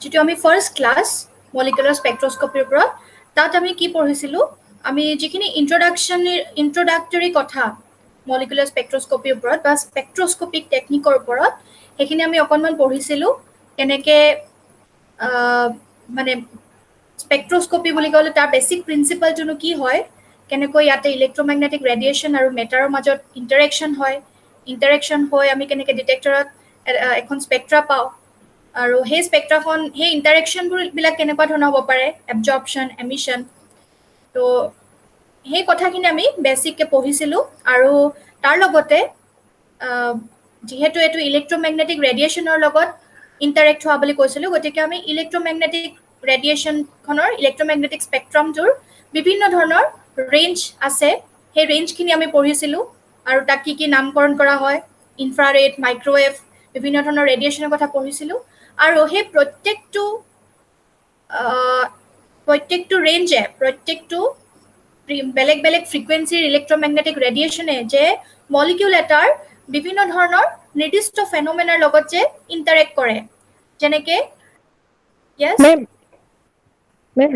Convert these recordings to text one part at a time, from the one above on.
যিটো আমি first class molecular স্পেক্ট্ৰস্কপিৰ ওপৰত তাত আমি কি পঢ়িছিলোঁ আমি যিখিনি ইন্ট্ৰডাক্টৰী কথা মলিকুলাৰ স্পেক্ট্ৰস্কপিৰ ওপৰত বা স্পেক্ট্ৰস্কপিক টেকনিকৰ ওপৰত সেইখিনি আমি অকণমান পঢ়িছিলোঁ কেনেকৈ মানে স্পেক্ট্ৰস্কপি বুলি ক'লে তাৰ বেছিক প্ৰিন্সিপালটোনো কি হয় কেনেকৈ ইয়াতে ইলেক্ট্ৰমেগনেটিক ৰেডিয়েশ্যন আৰু মেটাৰৰ মাজত ইণ্টাৰেকশ্যন হৈ আমি কেনেকৈ ডিটেক্টৰত এখন স্পেক্ট্ৰা পাওঁ আৰু সেই স্পেক্ট্ৰাখন সেই ইণ্টাৰেকশ্যনবিলাক কেনেকুৱা ধৰণৰ হ'ব পাৰে এবজৰ্পশ্যন এমিশ্যন তো সেই কথাখিনি আমি বেছিককৈ পঢ়িছিলোঁ আৰু তাৰ লগতে যিহেতু এইটো ইলেক্ট্ৰমেগনেটিক ৰেডিয়েশ্যনৰ লগত ইণ্টাৰেক্ট হোৱা বুলি কৈছিলোঁ গতিকে আমি ইলেক্ট্ৰমেগনেটিক ৰেডিয়েশ্যনখনৰ ইলেক্ট্ৰমেগনেটিক স্পেক্ট্ৰামটোৰ বিভিন্ন ধৰণৰ ৰেঞ্জ আছে সেই ৰেঞ্জখিনি আমি পঢ়িছিলোঁ আৰু তাক কি নামকৰণ কৰা হয় ইনফ্ৰাৰেড মাইক্ৰৱেভ বিভিন্ন ধৰণৰ ৰেডিয়েশ্যনৰ কথা পঢ়িছিলোঁ আৰু সেই প্ৰত্যেকটো ৰেঞ্জে প্ৰত্যেকটো বেলেগ বেলেগ ফ্ৰিকুৱেঞ্চিৰ ইলেক্ট্ৰমেগনেটিক ৰেডিয়েশ্যনে যে মলিকিউল এটাৰ বিভিন্ন ধৰণৰ নিৰ্দিষ্ট ফেন'মেনাৰ লগত যে ইণ্টাৰেক্ট কৰে যেনেকে yes মেম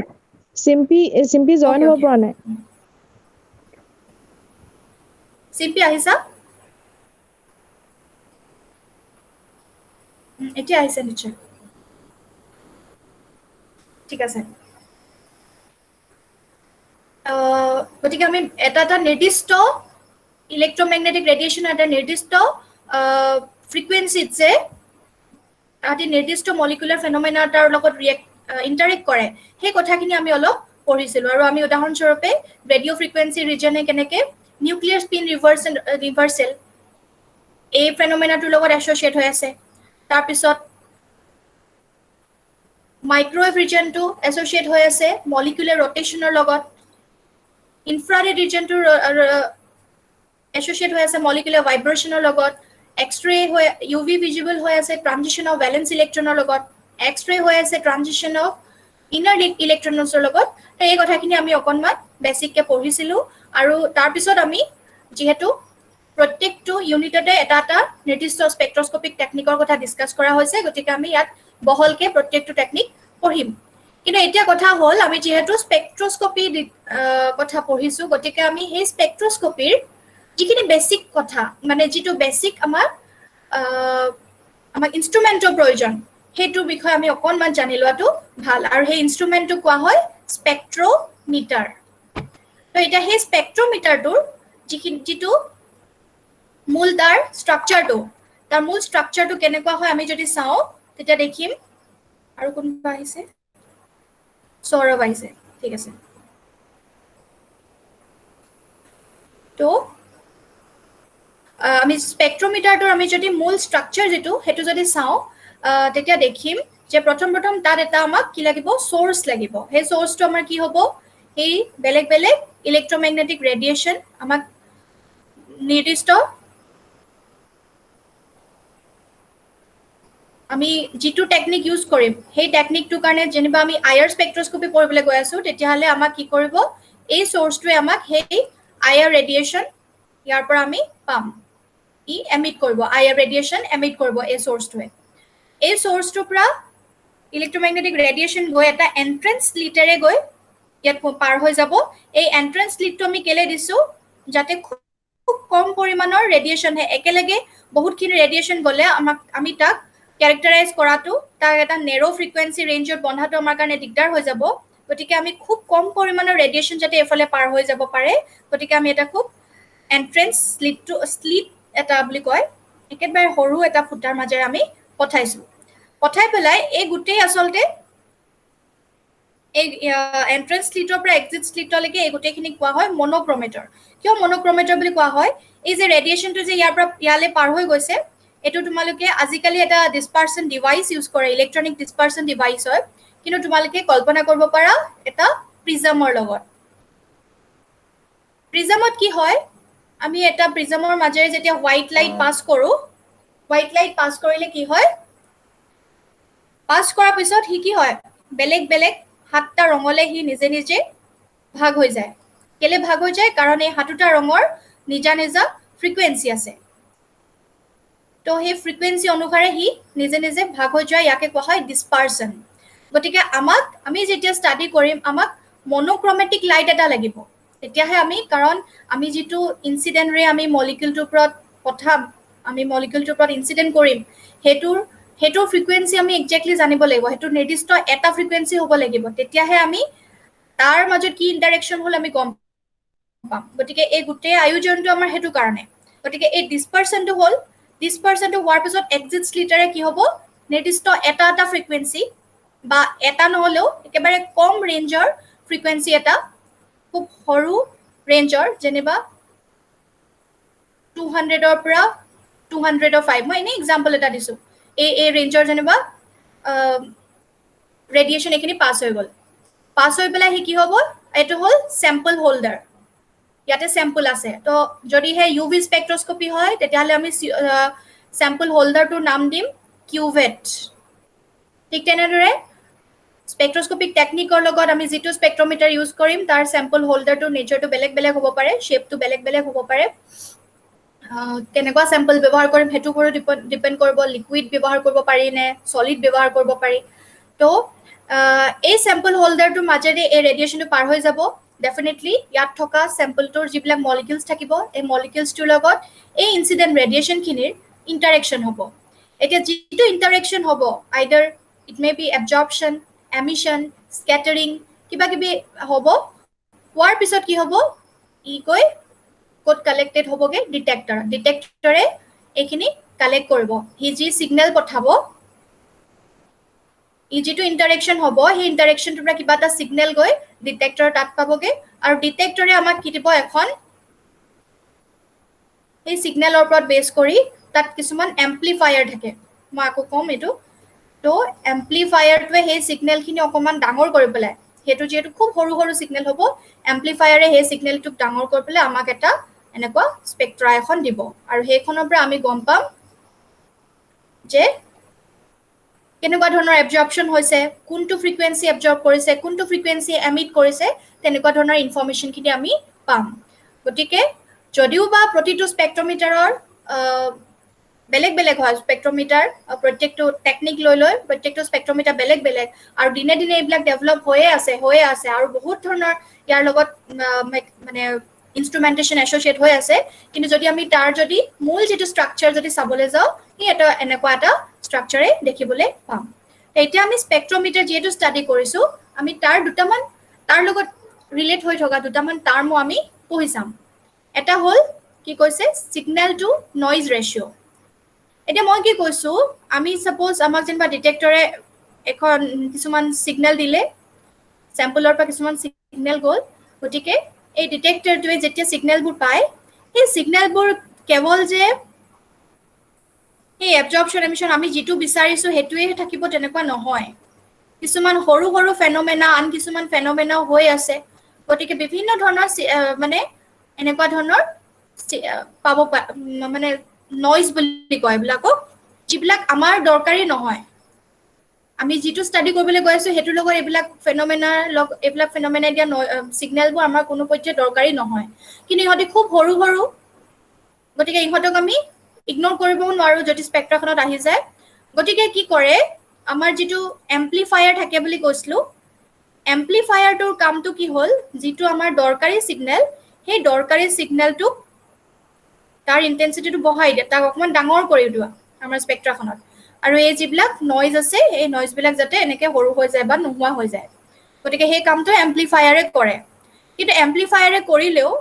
চিম্পি জইন হ'ব পৰা নাই চিম্পি আহিছা এতিয়া আহিছে নিশ্চয় ঠিক আছে গতিকে আমি এটা নিৰ্দিষ্ট ইলেক্ট্ৰমেগনেটিক ৰেডিয়েশ্যন এটা নিৰ্দিষ্ট ফ্ৰিকুৱেঞ্চিত যে তাহাঁতি নিৰ্দিষ্ট মলিকুলাৰ ফেন'মেনা এটাৰ লগত ইণ্টাৰেক্ট কৰে সেই কথাখিনি আমি অলপ পঢ়িছিলোঁ আৰু আমি উদাহৰণস্বৰূপে ৰেডিঅ' ফ্ৰিকুৱেঞ্চি ৰিজনে কেনেকৈ নিউক্লিয়াৰ স্পিন ৰিভাৰ্চেল এই ফেন'মেনাটোৰ লগত এছ'চিয়েট হৈ আছে তাৰপিছত মাইক্ৰৱেভ ৰিজনটো এছ'চিয়েট হৈ আছে মলিকুলাৰ ৰটেশ্যনৰ লগত ইনফ্ৰাৰেড ৰিজনটো এছ'চিয়েট হৈ আছে মলিকুলাৰ ভাইব্ৰেশ্যনৰ লগত এক্স-ৰে হৈ UV ভিজিবল হৈ আছে ট্ৰানজিশ্যন অফ ভেলেন্স ইলেক্ট্ৰনৰ লগত এক্স-ৰে হৈ আছে ট্ৰানজিশ্যন অফ ইনাৰ ইলেক্ট্ৰনছৰ লগত এই কথাখিনি আমি অকণমান বেছিককৈ পঢ়িছিলোঁ আৰু তাৰপিছত আমি যিহেতু প্ৰত্যেকটো ইউনিটতে এটা এটা নিৰ্দিষ্ট স্পেক্ট্ৰস্কপিক টেকনিকৰ কথা ডিছকাছ কৰা হৈছে গতিকে আমি ইয়াত বহলকৈ প্ৰত্যেকটো টেকনিক পঢ়িম কিন্তু এতিয়া কথা হ'ল আমি যিহেতু স্পেক্ট্ৰস্কপি কথা পঢ়িছোঁ গতিকে আমি সেই স্পেক্ট্ৰস্কপিৰ যিখিনি বেছিক কথা মানে যিটো বেছিক আমাক ইনষ্ট্ৰুমেণ্টৰ প্ৰয়োজন সেইটোৰ বিষয়ে আমি অকণমান জানি লোৱাটো ভাল আৰু সেই ইনষ্ট্ৰুমেণ্টটো কোৱা হয় স্পেক্ট্ৰমিটাৰ তো এতিয়া সেই স্পেক্ট্ৰমিটাৰটোৰ যিটো মূল তাৰ মূল ষ্ট্ৰাকচাৰটো কেনেকুৱা হয় আমি যদি চাওঁ তেতিয়া দেখিম আৰু কোনোবা আহিছে সৌৰভ আহিছে ঠিক আছে তো আমি স্পেক্ট্ৰমিটাৰটোৰ আমি যদি মূল ষ্ট্ৰাকচাৰ যিটো সেইটো যদি চাওঁ তেতিয়া দেখিম যে প্ৰথম তাত এটা আমাক কি লাগিব চ'ৰ্চ লাগিব সেই চ'ৰ্চটো আমাৰ কি হ'ব সেই বেলেগ বেলেগ ইলেক্ট্ৰমেগনেটিক ৰেডিয়েশ্যন আমাক নিৰ্দিষ্ট আমি যিটো টেকনিক ইউজ কৰিম সেই টেকনিকটোৰ কাৰণে যেনিবা আমি আইআৰ স্পেক্ট্ৰস্কপি পঢ়িবলৈ গৈ আছোঁ তেতিয়াহ'লে আমাক কি কৰিব এই চ'ৰ্চটোৱে আমাক সেই আইআৰ ৰেডিয়েশ্যন ইয়াৰ পৰা আমি পাম ই এমিট কৰিব আইআৰ ৰেডিয়েশ্যন এমিট কৰিব এই চ'ৰ্চটোৱে এই চ'ৰ্চটোৰ পৰা ইলেক্ট্ৰমেগনেটিক ৰেডিয়েশ্যন গৈ এটা এণ্ট্ৰেন্স স্লিটেৰে গৈ ইয়াত পাৰ হৈ যাব এই এণ্ট্ৰেন্স স্লিটটো আমি কেলৈ দিছোঁ যাতে খুব কম পৰিমাণৰ ৰেডিয়েশ্যনহে একেলগে বহুতখিনি ৰেডিয়েশ্যন গ'লে আমি তাক কেৰেক্টাৰাইজ কৰাটো তাক এটা নেৰ' ফ্ৰিকুৱেঞ্চি ৰেঞ্জত বন্ধাটো আমাৰ কাৰণে দিগদাৰ হৈ যাব গতিকে আমি খুব কম পৰিমাণৰ ৰেডিয়েশ্যন যাতে এইফালে পাৰ হৈ যাব পাৰে গতিকে আমি এটা খুব এণ্ট্ৰেন্স স্লিট এটা বুলি কয় একেবাৰে সৰু এটা ফুটাৰ মাজেৰে আমি পঠাই পেলাই এই গোটেই আচলতে এই এণ্ট্ৰেন্স স্লিটৰ পৰা এক্সিট স্লিটলৈকে এই গোটেইখিনি কোৱা হয় মন'ক্ৰমেটৰ কিয় মন'ক্ৰমেটৰ বুলি কোৱা হয় এই যে ৰেডিয়েশ্যনটো যে ইয়াৰ পৰা ইয়ালৈ পাৰ হৈ গৈছে এইটো তোমালোকে আজিকালি এটা ডিছপাৰ্চন ডিভাইচ ইউজ কৰে ইলেক্ট্ৰনিক ডিছপাৰ্চন ডিভাইচ হয় কিন্তু তোমালোকে কল্পনা কৰিব পাৰা এটা প্ৰিজমৰ লগত প্ৰিজমত কি হয় আমি এটা প্ৰিজমৰ মাজেৰে যেতিয়া হোৱাইট লাইট পাছ কৰোঁ হোৱাইট লাইট পাছ কৰিলে কি হয় পাছ কৰাৰ পিছত সি কি হয় বেলেগ বেলেগ 7টা ৰঙলৈ সি নিজে নিজে ভাগ হৈ যায় কেলে ভাগ হৈ যায় কাৰণ এই 7টা ৰঙৰ নিজা নিজা ফ্ৰিকুৱেঞ্চি আছে তো সেই ফ্ৰিকুৱেঞ্চি অনুসাৰে হি নিজে নিজে ভাগ হৈ যায়, ইয়াকে কোৱা হয় ডিসপাৰচন। গতিকে আমি যেতিয়া ষ্টাডি কৰিম আমাক মনোক্ৰমেটিক লাইট এটা লাগিব, তেতিয়াহে আমি, কাৰণ আমি যিটো ইনচিডেণ্ট ৰে আমি মলিকিউলটোৰ ওপৰত পঠাম, আমি মলিকিউলটোৰ ওপৰত ইনচিডেণ্ট কৰিম, সেইটোৰ ফ্ৰিকুৱেঞ্চি আমি একজেক্টলি জানিব লাগিব, সেইটো নিৰ্দিষ্ট এটা ফ্ৰিকুৱেঞ্চি হ'ব লাগিব, তেতিয়াহে আমি তাৰ মাজত কি ইণ্টাৰেকশ্যন হ'ল আমি গম পাম। গতিকে এই গোটেই আয়োজনটো আমাৰ সেইটো কাৰণে। গতিকে এই ডিসপাৰচনটো হ'ল, ডিসপাৰচনটো হোৱাৰ পিছত এক্সিট স্লিটাৰে কি হ'ব, নিৰ্দিষ্ট এটা ফ্ৰিকুৱেঞ্চি বা এটা নহ'লেও একেবাৰে কম ৰেঞ্জৰ ফ্ৰিকুৱেঞ্চি এটা, খুব সৰু ৰেঞ্জৰ, যেনিবা 200ৰ পৰা 205, মই এনেই এক্সাম্পল এটা দিছোঁ, এই ৰেঞ্জৰ যেনিবা ৰেডিয়েশ্যন এইখিনি পাছ হৈ গ'ল, পাছ হৈ পেলাই সি কি হ'ব, এইটো হ'ল চেম্পল হোল্ডাৰ, ইয়াতে চেম্পল আছে। তো যদিহে ইউভি স্পেক্ট্ৰস্কপি হয় তেতিয়াহ'লে আমি চেম্পল হোল্ডাৰটোৰ নাম দিম কিউভেট। ঠিক তেনেদৰে স্পেক্ট্ৰস্কপিক টেকনিকৰ লগত আমি যিটো স্পেক্ট্ৰমিটাৰ ইউজ কৰিম তাৰ চেম্পল হোল্ডাৰটোৰ নেচাৰটো বেলেগ বেলেগ হ'ব পাৰে, শ্বেপটো বেলেগ বেলেগ হ'ব পাৰে, কেনেকুৱা চেম্পল ব্যৱহাৰ কৰিম সেইটোৰ ওপৰত ডিপেণ্ড কৰিব, লিকুইড ব্যৱহাৰ কৰিব পাৰি নে চলিড ব্যৱহাৰ কৰিব পাৰি। তো এই চেম্পল হোল্ডাৰটোৰ মাজেৰে এই ৰেডিয়েশ্যনটো পাৰ হৈ যাব, ডেফিনেটলি ইয়াত থকা চেম্পলটোৰ যিবিলাক মলিকিউলছ থাকিব, এই মলিকিউলছটোৰ লগত এই ইনচিডেণ্ট ৰেডিয়েশ্যনখিনিৰ ইণ্টাৰেকশ্যন হ'ব। এতিয়া যিটো ইণ্টাৰেকশ্যন হ'ব, either it may be absorption, emission, scattering, কিবা কিবি হ'ব, হোৱাৰ পিছত কি হ'ব, ই গৈ ক'ত কালেক্টেড হ'বগৈ, ডিটেক্টৰে এইখিনি কালেক্ট কৰিব, সি যি ছিগনেল পঠাব, ই যিটো ইণ্টাৰেকশ্যন হ'ব সেই ইণ্টাৰেকশ্যনটোৰ পৰা কিবা এটা ছিগনেল গৈ ডিটেক্টৰ তাত পাবগৈ, আৰু ডিটেক্টৰে আমাক কি দিব, এখন সেই ছিগনেলৰ ওপৰত বেছ কৰি তাত কিছুমান এম্প্লিফায়াৰ থাকে, মই আকৌ ক'ম এইটো। তো এম্প্লিফায়াৰটোৱে সেই ছিগনেলখিনি অকণমান ডাঙৰ কৰি পেলাই, সেইটো যিহেতু খুব সৰু সৰু ছিগনেল হ'ব, এম্প্লিফায়াৰে সেই ছিগনেলটোক ডাঙৰ কৰি পেলাই আমাক এটা এনেকুৱা স্পেক্ট্ৰা এখন দিব, আৰু সেইখনৰ পৰা আমি গম পাম যে কেনেকুৱা ধৰণৰ এবজৰ্পশ্যন হৈছে, কোনটো ফ্ৰিকুৱেঞ্চি এবজৰ্ব কৰিছে, কোনটো ফ্ৰিকুৱেঞ্চি এমিট কৰিছে, তেনেকুৱা ধৰণৰ ইনফৰ্মেশ্যনখিনি আমি পাম। গতিকে যদিও বা প্ৰতিটো স্পেক্ট্ৰমিটাৰৰ বেলেগ বেলেগ হয়, স্পেক্ট্ৰমিটাৰ প্ৰত্যেকটো টেকনিক লৈ প্ৰত্যেকটো স্পেক্ট্ৰমিটাৰ বেলেগ বেলেগ, আৰু দিনে দিনে এইবিলাক ডেভেলপ হৈয়ে আছে, আৰু বহুত ধৰণৰ ইয়াৰ লগত মানে ইনষ্ট্ৰুমেণ্টেশ্যন এছ'চিয়েট হৈ আছে, কিন্তু যদি আমি তাৰ যদি মূল যিটো ষ্ট্ৰাকচাৰ যদি চাবলৈ যাওঁ, সি এনেকুৱা এটা ষ্ট্ৰাকচাৰে দেখিবলৈ পাম। এতিয়া আমি স্পেক্ট্ৰমিটাৰ যিহেতু ষ্টাডি কৰিছোঁ, আমি তাৰ লগত ৰিলেট হৈ থকা দুটামান টাৰ্মো আমি পঢ়ি চাম। এটা হ'ল কি কৈছে, ছিগনেল টু নইজ ৰেচিঅ'। এতিয়া মই কি কৈছোঁ, আমি ছাপ'জ আমাক যেনিবা ডিটেক্টৰে কিছুমান ছিগনেল দিলে, চেম্পলৰ পৰা কিছুমান ছিগনেল গ'ল, গতিকে এই ডিটেক্টৰটোৱে যেতিয়া ছিগনেলবোৰ পায়, সেই ছিগনেলবোৰ কেৱল যে সেই এবজৰ্পশ্যন এমিশ্যন আমি যিটো বিচাৰিছোঁ সেইটোৱে থাকিব তেনেকুৱা নহয়, কিছুমান সৰু সৰু ফেনমেনা, আন কিছুমান ফেনমেনাও হৈ আছে। গতিকে বিভিন্ন ধৰণৰ মানে এনেকুৱা ধৰণৰ পাব মানে নইজ বুলি কয় এইবিলাকক, যিবিলাক আমাৰ দৰকাৰী নহয়, আমি যিটো ষ্টাডি কৰিবলৈ গৈ আছোঁ সেইটোৰ লগত এইবিলাক ফেনমেনাই দিয়া ছিগনেলবোৰ আমাৰ কোনো পধ্যে দৰকাৰী নহয়, কিন্তু ইহঁতি খুব সৰু সৰু, গতিকে ইহঁতক আমি ইগন'ৰ কৰিবও নোৱাৰোঁ যদি স্পেক্ট্ৰাখনত আহি যায়। গতিকে কি কৰে, আমাৰ যিটো এম্প্লিফায়াৰ থাকে বুলি কৈছিলোঁ, এম্প্লিফায়াৰটোৰ কামটো কি হ'ল, যিটো আমাৰ দৰকাৰী ছিগনেল, সেই দৰকাৰী ছিগনেলটোক তাৰ ইণ্টেনচিটিটো বঢ়াই দিয়ে, তাক অকণমান ডাঙৰ কৰি দিয়া আমাৰ স্পেক্ট্ৰাখনত, আৰু এই যিবিলাক নইজ আছে এই নইজবিলাক যাতে এনেকৈ সৰু হৈ যায় বা নোহোৱা হৈ যায়। গতিকে সেই কামটো এম্প্লিফায়াৰে কৰে। কিন্তু এম্প্লিফায়াৰে কৰিলেও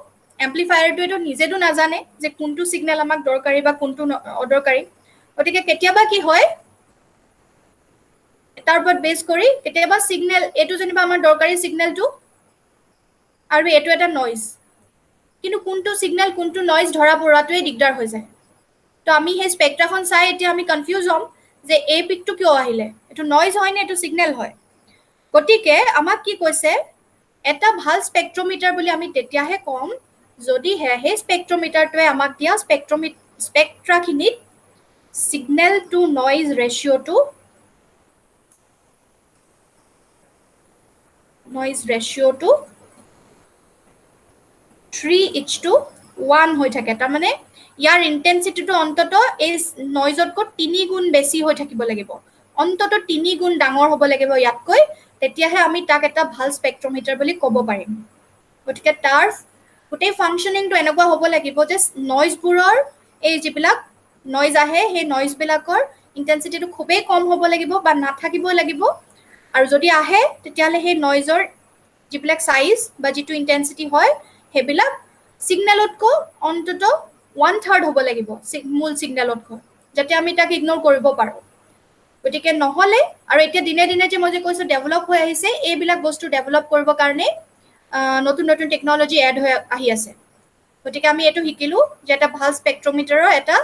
এম্প্লিফায়াৰটোৱেতো নিজেতো নাজানে যে কোনটো ছিগনেল আমাক দৰকাৰী বা কোনটো অদৰকাৰী। গতিকে কেতিয়াবা কি হয়, তাৰ ওপৰত বেছ কৰি কেতিয়াবা ছিগনেল এইটো যেনিবা আমাৰ দৰকাৰী ছিগনেলটো, আৰু এইটো এটা নইজ, কিন্তু কোনটো ছিগনেল কোনটো নইজ ধৰা পৰাটোৱে দিগদাৰ হৈ যায়। তো আমি সেই স্পেক্ট্ৰাখন চাই এতিয়া আমি কনফিউজ হ'ম যে এই পিকটো কিয় আহিলে, এইটো নইজ হয় নে এইটো ছিগনেল হয়। গতিকে আমাক কি কৈছে, এটা ভাল স্পেক্ট্ৰমিটাৰ বুলি আমি তেতিয়াহে ক'ম যদিহে সেই স্পেক্ট্ৰমিটাৰটোৱে আমাক দিয়া স্পেক্ট্ৰাখিনিত ছিগনেল টু নইজ ৰেচিঅ'টো 3:1 হৈ থাকে। তাৰমানে ইয়াৰ ইন্টেন্সিটিটো অন্তত এই নইজতকৈ 3 গুণ বেছি হৈ থাকিব লাগিব অন্তত 3 গুণ ডাঙৰ হ'ব লাগিব ইয়াতকৈ তেতিয়াহে আমি তাক এটা ভাল স্পেক্ট্ৰমিটাৰ বুলি ক'ব পাৰিম গতিকে তাৰ গোটেই ফাংচনিংটো এনেকুৱা হ'ব লাগিব যে নইজবোৰৰ এই যিবিলাক নইজ আহে সেই নইজবিলাকৰ ইন্টেন্সিটিটো খুবেই কম হ'ব লাগিব বা নাথাকিব লাগিব আৰু যদি আহে তেতিয়াহ'লে সেই নইজৰ যিবিলাক সাইজ বা যিটো ইন্টেন্সিটি হয় সেইবিলাক সিগনেলতকৈ অন্তত 1/3 হ'ব লাগিব মূল সিগনেলতকৈ যাতে আমি তাক ইগনোৰ কৰিব পাৰোঁ গতিকে নহ'লে আৰু এতিয়া দিনে দিনে যে মই যে কৈছোঁ ডেভেলপ হৈ আহিছে এইবিলাক বস্তু ডেভেলপ কৰিবৰ কাৰণে নতুন নতুন টেকনলজি এড হৈ আহি আছে গতিকে আমি এইটো শিকিলোঁ যে এটা ভাল স্পেক্ট্ৰমিটাৰৰ এটা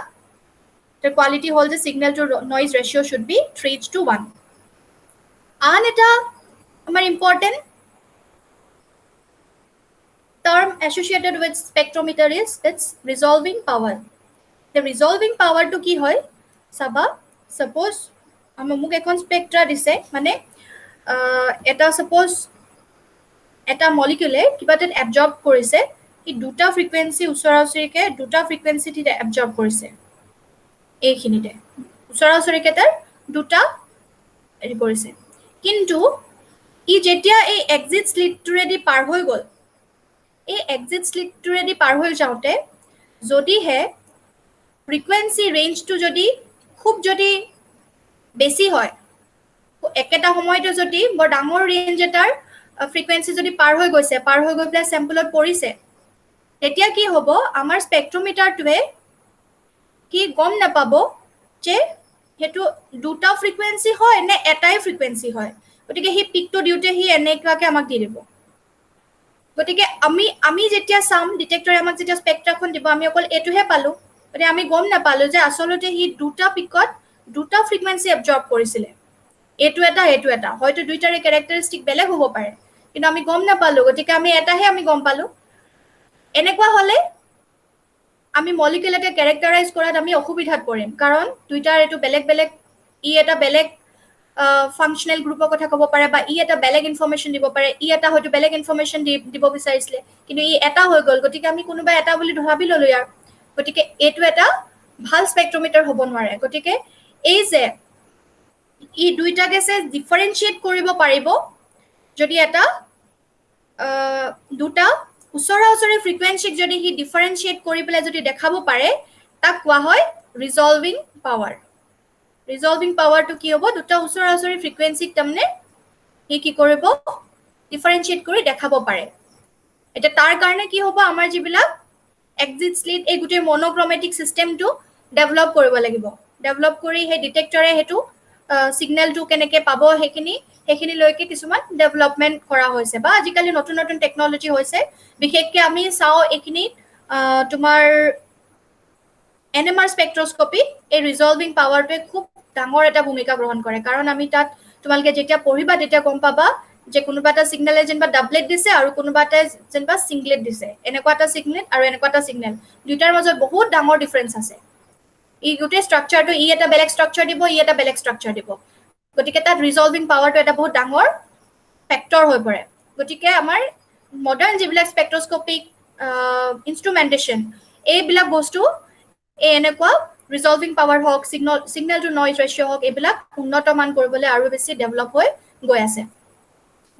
কোৱালিটি হ'ল যে signal to noise ratio' should be 3:1 আন এটা আমাৰ important term associated with spectrometer is its resolving power. The resolving power to ki hoy saba suppose amuk ekon spectra dise mane eta suppose eta molecule kiba tet absorb korise ki duta frequency usora usrike duta frequency ti absorb korise ei khinite usora usrike tar duta eri korise kintu ই যেতিয়া এই exit স্লিটটোৰেদি পাৰ হৈ গ'ল এই exit স্লিটটোৰেদি পাৰ হৈ যাওঁতে যদিহে frequency ৰেঞ্জটো যদি খুব যদি বেছি হয় একেটা সময়তে যদি বৰ ডাঙৰ ৰেঞ্জ এটাৰ ফ্ৰিকুৱেঞ্চি যদি পাৰ হৈ গৈছে পাৰ হৈ গৈ পেলাই চেম্পলত পৰিছে তেতিয়া কি হ'ব আমাৰ স্পেক্ট্ৰমিটাৰটোৱে কি গম নাপাব যে সেইটো দুটা ফ্ৰিকুৱেঞ্চি হয় নে এটাই ফ্ৰিকুৱেঞ্চি হয় গতিকে সেই পিকটো দিওঁতে সি এনেকুৱাকৈ আমাক দি দিব গতিকে আমি যেতিয়া চাম ডিটেক্টৰে আমাক যেতিয়া স্পেক্ট্ৰাখন দিব আমি অকল এইটোহে পালোঁ গতিকে আমি গম নাপালোঁ যে আচলতে সি দুটা পিকত দুটা ফ্ৰিকুৱেঞ্চি এবজৰ্ব কৰিছিলে এইটো এটা হয়তো দুইটাৰে কেৰেক্টাৰিষ্টিক বেলেগ হ'ব পাৰে কিন্তু আমি গম নাপালোঁ গতিকে আমি এটাহে আমি গম পালোঁ এনেকুৱা হ'লে আমি মলিকুল এটা কেৰেক্টাৰাইজ কৰাত আমি অসুবিধাত পৰিম কাৰণ দুইটাৰ এইটো বেলেগ বেলেগ ই এটা বেলেগ ফাংচনেল গ্ৰুপৰ কথা ক'ব পাৰে বা ই এটা বেলেগ ইনফৰমেশ্যন দিব পাৰে ই এটা হয়তো বেলেগ ইনফৰমেশ্যন দিব বিচাৰিছিলে কিন্তু ই এটা হৈ গ'ল গতিকে আমি কোনোবা এটা বুলি ভাবি ল'লোঁ ইয়াৰ গতিকে এইটো এটা ভাল স্পেক্ট্ৰমিটাৰ হ'ব নোৱাৰে গতিকে এই যে ই দুইটা গেছে ডিফাৰেঞ্চিয়েট কৰিব পাৰিব যদি এটা দুটা ওচৰা ওচৰি ফ্ৰিকুৱেঞ্চিক যদি সি ডিফাৰেঞ্চিয়েট কৰি পেলাই যদি দেখাব পাৰে তাক কোৱা হয় ৰিজলভিং পাৱাৰ ৰিজলভিং পাৱাৰটো কি হ'ব দুটা ওচৰা ওচৰি ফ্ৰিকুৱেঞ্চিক তাৰমানে সি কি কৰিব ডিফাৰেঞ্চিয়েট কৰি দেখাব পাৰে এতিয়া তাৰ কাৰণে কি হ'ব আমাৰ যিবিলাক এক্সিট স্লিট এই গোটেই মনোক্ৰমেটিক চিষ্টেমটো ডেভেলপ কৰিব লাগিব ডেভেলপ কৰি সেই ডিটেক্টৰে সেইটো সিগনেলটো কেনেকৈ পাব সেইখিনিলৈকে কিছুমান ডেভেলপমেণ্ট কৰা হৈছে বা আজিকালি নতুন নতুন টেকনলজি হৈছে বিশেষকৈ আমি চাওঁ এইখিনি তোমাৰ NMR স্পেক্ট্ৰস্কপি এই ৰিজলভিং পাৱাৰটোৱে খুব ডাঙৰ এটা ভূমিকা গ্ৰহণ কৰে কাৰণ আমি তাত তোমালোকে যেতিয়া পঢ়িবা তেতিয়া গম পাবা যে কোনোবা এটা সিগনেলে যেনিবা ডাবলেট দিছে আৰু কোনোবা এটা যেনিবা সিংগলেট দিছে এনেকুৱা এটা সিগনেল আৰু এনেকুৱা এটা সিগনেল দুইটাৰ মাজত বহুত ডাঙৰ ডিফাৰেঞ্চ আছে ই গোটেই ষ্ট্ৰাকচাৰটো ই এটা বেলেগ ষ্ট্ৰাকচাৰ দিব ই এটা বেলেগ ষ্ট্ৰাকচাৰ দিব গতিকে তাত ৰিজলভিং পাৱাৰটো এটা বহুত ডাঙৰ ফেক্টৰ হৈ পৰে গতিকে আমাৰ মডাৰ্ণ যিবিলাক স্পেক্ট্ৰস্কপিক ইনষ্ট্ৰুমেণ্টেশ্যন এইবিলাক বস্তু এই এনেকুৱা ৰিজলভিং পাৱাৰ হওক সিগনেল টু নইজ ৰেচিঅ' হওক এইবিলাক উন্নত মান কৰিবলৈ আৰু বেছি ডেভেলপ হৈ গৈ আছে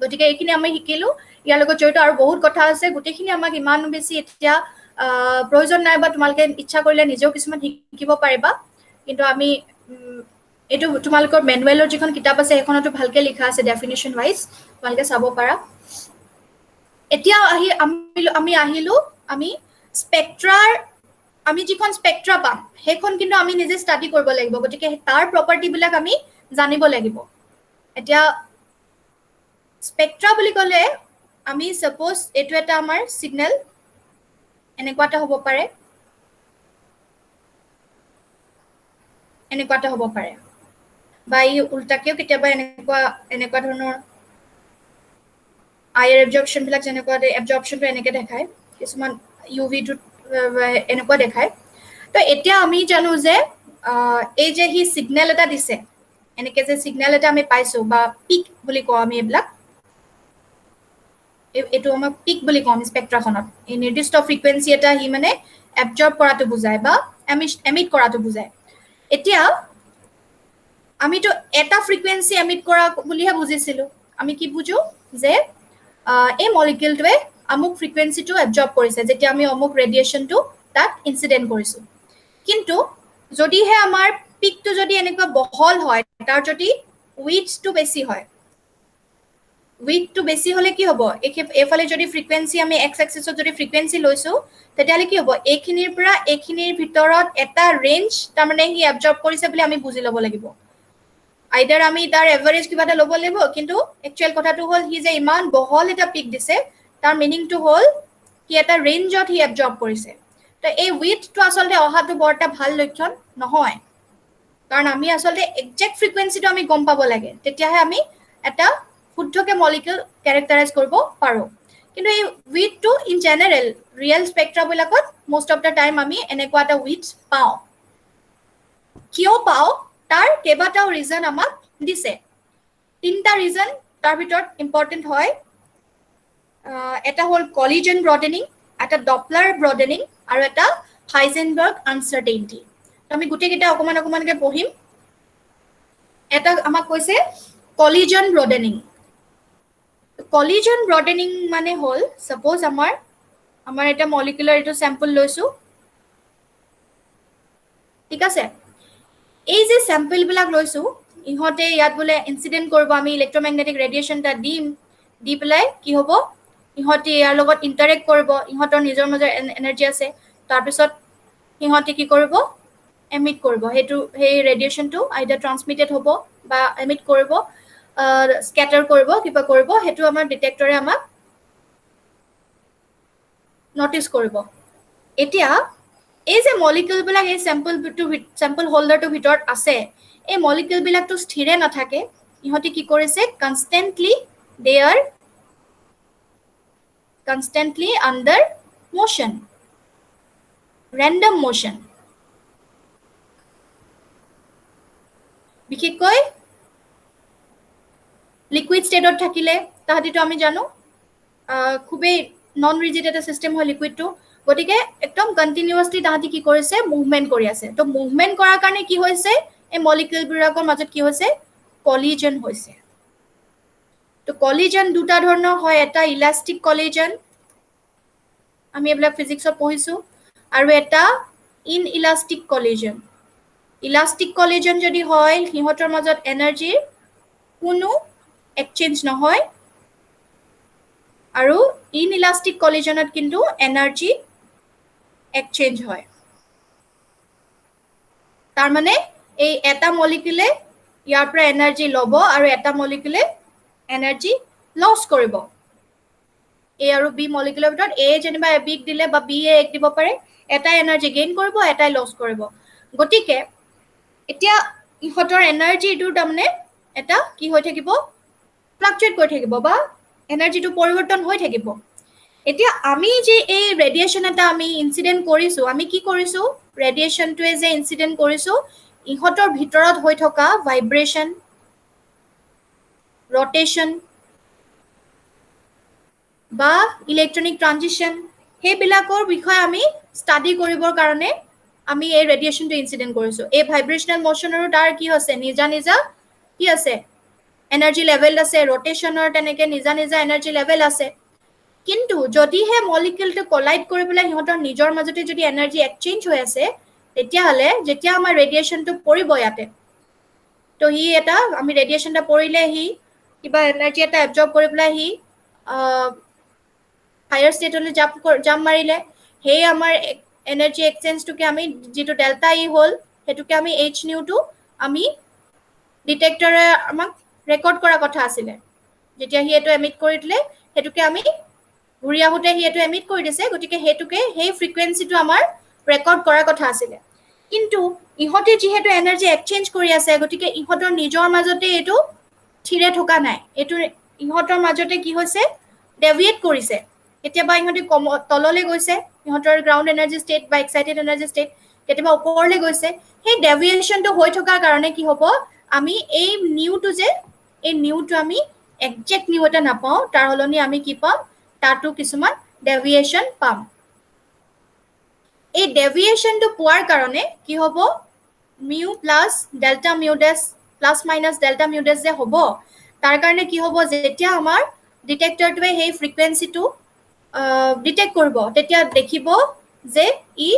গতিকে এইখিনি আমি শিকিলোঁ ইয়াৰ লগত জড়িত আৰু বহুত কথা আছে গোটেইখিনি আমাক ইমান বেছি এতিয়া প্ৰয়োজন নাই বা তোমালোকে ইচ্ছা কৰিলে নিজেও কিছুমান শিকিব পাৰিবা কিন্তু আমি এইটো তোমালোকৰ মেনুৱেলৰ যিখন কিতাপ আছে সেইখনতো ভালকৈ লিখা আছে ডেফিনেশ্যন ৱাইজ তোমালোকে চাব পাৰা এতিয়া আমি আহিলোঁ আমি স্পেক্ট্ৰাৰ আমি যিখন স্পেক্ট্ৰা পাম সেইখন কিন্তু আমি নিজে ষ্টাডি কৰিব লাগিব গতিকে তাৰ প্ৰপাৰ্টিবিলাক আমি জানিব লাগিব এতিয়া স্পেক্ট্ৰা বুলি ক'লে আমি সাপোজ এইটো এটা আমাৰ সিগনেল এনেকুৱা এটা হ'ব পাৰে এনেকুৱা এটা হ'ব পাৰে বা ই উল্টাকেও কেতিয়াবা এনেকুৱা ধৰণৰ আয়াৰ এবজৰ্পশ্যনবিলাক যেনেকুৱা এবজৰ্পশ্যনটো এনেকৈ দেখায় কিছুমান UV-টোত এনেকুৱা দেখায় তো এতিয়া আমি জানো যে এই যে সি সিগনেল এটা দিছে এনেকৈ যে সিগনেল এটা আমি পাইছোঁ বা পিক বুলি কওঁ আমি এইবিলাক এইটো আমাৰ পিক বুলি কম স্পেক্ট্ৰাখনত এই নিৰ্দিষ্ট ফ্ৰিকুৱেঞ্চি এটা হি মানে এবজৰ্ব কৰাটো বুজায় বা এমিট কৰাটো বুজায় এতিয়া আমিতো এটা ফ্ৰিকুৱেঞ্চি এমিট কৰা বুলিহে বুজিছিলো আমি কি বুজো যে এই মলিকিউলটোৱে আমুক ফ্ৰিকুৱেঞ্চিটো এবজৰ্ব কৰিছে যেতিয়া আমি অমুক ৰেডিয়েশ্যনটো তাত ইনচিডেণ্ট কৰিছো কিন্তু যদিহে আমাৰ পিকটো যদি এনেকুৱা বহল হয় তাৰ যদি উইথটো বেছি হয় উইথটো বেছি হলে কি হ'ব এইফালে যদি ফ্ৰিকুৱেঞ্চি আমি এক্স এক্সিছত যদি ফ্ৰিকুৱেঞ্চি লৈছো তেতিয়াহ'লে কি হ'ব এইখিনিৰ পৰা এইখিনিৰ ভিতৰত এটা ৰেঞ্জ তাৰমানে সি এবজৰ্ব কৰিছে বুলি আমি বুজি ল'ব লাগিব আইদাৰ আমি তাৰ এভাৰেজ কিবা এটা ল'ব লাগিব কিন্তু একচুৱেল কথাটো হ'ল সি যে ইমান বহল এটা পিক দিছে তাৰ মিনিংটো হ'ল সি এটা ৰেঞ্জত সি এবজৰ্ব কৰিছে তো এই উইথটো আচলতে অহাটো বৰ এটা ভাল লক্ষণ নহয় কাৰণ আমি আচলতে একজেক্ট ফ্ৰিকুৱেঞ্চিটো আমি গম পাব লাগে তেতিয়াহে আমি এটা শুদ্ধকে মলিকিউল কেৰেক্টাৰাইজ কৰিব পাৰোঁ কিন্তু এই উইথটো ইন জেনেৰেল ৰিয়েল স্পেক্ট্ৰাবিলাকত most of the time আমি এনেকুৱা এটা উইথ পাওঁ কিয় পাওঁ তাৰ কেইবাটাও ৰিজন আমাক দিছে তিনিটা ৰিজন তাৰ ভিতৰত ইম্পৰ্টেণ্ট হয় এটা হ'ল কলিজন ব্ৰডেনিং এটা ডপলাৰ ব্ৰডেনিং আৰু এটা হাইজেনবাৰ্গ আনচাৰ্টেইনিটি আমি গোটেইকেইটা অকণমান অকণমানকৈ পঢ়িম এটা আমাক কৈছে কলিজন ব্ৰডেনিং কলিজন ব্ৰডেনিং মানে হ'ল সাপোজ আমাৰ এটা মলিকুলাৰ এইটো চেম্পল লৈছো ঠিক আছে এই যে চেম্পলবিলাক লৈছো ইহঁতে ইয়াত বোলে ইনচিডেণ্ট কৰিব আমি ইলেক্ট্ৰমেগনেটিক ৰেডিয়েশ্যন এটা দিম দি পেলাই কি হ'ব ইহঁতে ইয়াৰ লগত ইণ্টাৰেক্ট কৰিব ইহঁতৰ নিজৰ মাজৰ এনাৰ্জি আছে তাৰপিছত সিহঁতে কি কৰিব এমিট কৰিব সেই ৰেডিয়েশ্যনটো আইদাৰ ট্ৰান্সমিটেড হ'ব বা এমিট কৰিব স্কেটাৰ কৰিব কিবা কৰিব সেইটো আমাৰ ডিটেক্টৰে আমাক নটিচ কৰিব এতিয়া এই যে মলিকিউলবিলাক এই চেম্পল হোল্ডাৰটোৰ ভিতৰত আছে এই মলিকিউলবিলাকতো স্থিৰে নাথাকে ইহঁতে কি কৰিছে they are constantly under motion random motion বিশেষকৈ লিকুইড ষ্টেটত থাকিলে তাহাঁতিতো আমি জানো খুবেই নন ৰিজিড এটা চিষ্টেম হয় লিকুইডটো গতিকে একদম কণ্টিনিউৱাছলি তাহাঁতি কি কৰিছে মুভমেণ্ট কৰি আছে তো মুভমেণ্ট কৰাৰ কাৰণে কি হৈছে এই মলিকিউলবিলাকৰ মাজত কি হৈছে কলিজন হৈছে তো কলিজন দুটা ধৰণৰ হয় এটা ইলাষ্টিক কলিজন আমি এইবিলাক ফিজিক্সত পঢ়িছোঁ আৰু এটা in elastic collision elastic collision যদি হয় সিহঁতৰ মাজত এনাৰ্জিৰ কোনো এক্সচেঞ্জ নহয় আৰু ইন ইলাষ্টিক কলিজনত কিন্তু এনাৰ্জি এক্সচেঞ্জ হয় তাৰমানে এই এটা মলিকিউলে ইয়াৰ পৰা এনাৰ্জি ল'ব আৰু এটা মলিকিউলে এনাৰ্জি লছ কৰিব এ আৰু বি মলিকিউলৰ ভিতৰত এ যেনিবা বিক দিলে বা বি এক দিব পাৰে এটাই এনাৰ্জি গেইন কৰিব এটাই লছ কৰিব গতিকে এতিয়া ইহঁতৰ এনাৰ্জিটো তাৰমানে এটা কি হৈ থাকিব ফ্লাকচুৱেট কৰি থাকিব বা এনাৰ্জিটো পৰিৱৰ্তন হৈ থাকিব এতিয়া আমি যে এই ৰেডিয়েশ্যন এটা আমি ইনচিডেণ্ট কৰিছোঁ আমি কি কৰিছোঁ ৰেডিয়েশ্যনটোৱে যে ইনচিডেণ্ট কৰিছোঁ ইহঁতৰ ভিতৰত হৈ থকা ভাইব্ৰেশ্যন ৰটেশ্যন বা ইলেক্ট্ৰনিক ট্ৰানজিশ্যন সেইবিলাকৰ বিষয়ে আমি ষ্টাডি কৰিবৰ কাৰণে আমি এই ৰেডিয়েশ্যনটো ইনচিডেণ্ট কৰিছোঁ এই ভাইব্ৰেশ্যনেল মোশ্যনৰো তাৰ কি আছে নিজা কি আছে এনাৰ্জি লেভেল আছে ৰটেশ্যনৰ তেনেকৈ নিজা এনাৰ্জি লেভেল আছে কিন্তু যদিহে মলিকিউলটো কলাইড কৰি পেলাই সিহঁতৰ নিজৰ মাজতে যদি এনাৰ্জি এক্সচেঞ্জ হৈ আছে তেতিয়াহ'লে যেতিয়া আমাৰ ৰেডিয়েশ্যনটো পৰিব ইয়াতে তো সি এটা আমি ৰেডিয়েশ্যন এটা পৰিলে সি কিবা এনাৰ্জি এটা এবজৰ্ব কৰি পেলাই সি হায়াৰ ষ্টেটলৈ জাম্প মাৰিলে সেই আমাৰ এনাৰ্জি এক্সচেঞ্জটোকে আমি যিটো ডেল্টা ই হ'ল সেইটোকে আমি এইচ নিউটো আমি ডিটেক্টৰে আমাক ৰেকৰ্ড কৰা কথা আছিলে যেতিয়া সি এইটো এমিট কৰি দিলে সেইটোকে আমি ঘূৰি আহোঁতে সি এইটো এমিট কৰি দিছে গতিকে সেইটোকে সেই ফ্ৰিকুৱেঞ্চিটো আমাৰ ৰেকৰ্ড কৰাৰ কথা আছিলে কিন্তু ইহঁতে যিহেতু এনাৰ্জি এক্সচেঞ্জ কৰি আছে গতিকে ইহঁতৰ নিজৰ মাজতে এইটো থিৰে থকা নাই এইটো ইহঁতৰ মাজতে কি হৈছে ডেভিয়েট কৰিছে কেতিয়াবা ইহঁতে তললৈ গৈছে ইহঁতৰ গ্ৰাউণ্ড এনাৰ্জি ষ্টেট বা এক্সাইটেড এনাৰ্জি ষ্টেট কেতিয়াবা ওপৰলৈ গৈছে সেই ডেভিয়েশ্যনটো হৈ থকাৰ কাৰণে কি হ'ব আমি এই নিউটো আমি একজেক্ট নিউ এটা নাপাওঁ তাৰ সলনি আমি কি পাম তাতো কিছুমান ডেভিয়েশ্যন পাম এই ডেভিয়েশ্যনটো পোৱাৰ কাৰণে কি হ'ব মিউ প্লাছ ডেল্টা মিউ ডেছ প্লাছ মাইনাছ ডেল্টা মিউ ডেছ যে হ'ব তাৰ কাৰণে কি হ'ব যেতিয়া আমাৰ ডিটেক্টৰটোৱে সেই ফ্ৰিকুৱেঞ্চিটো ডিটেক্ট কৰিব তেতিয়া দেখিব যে ই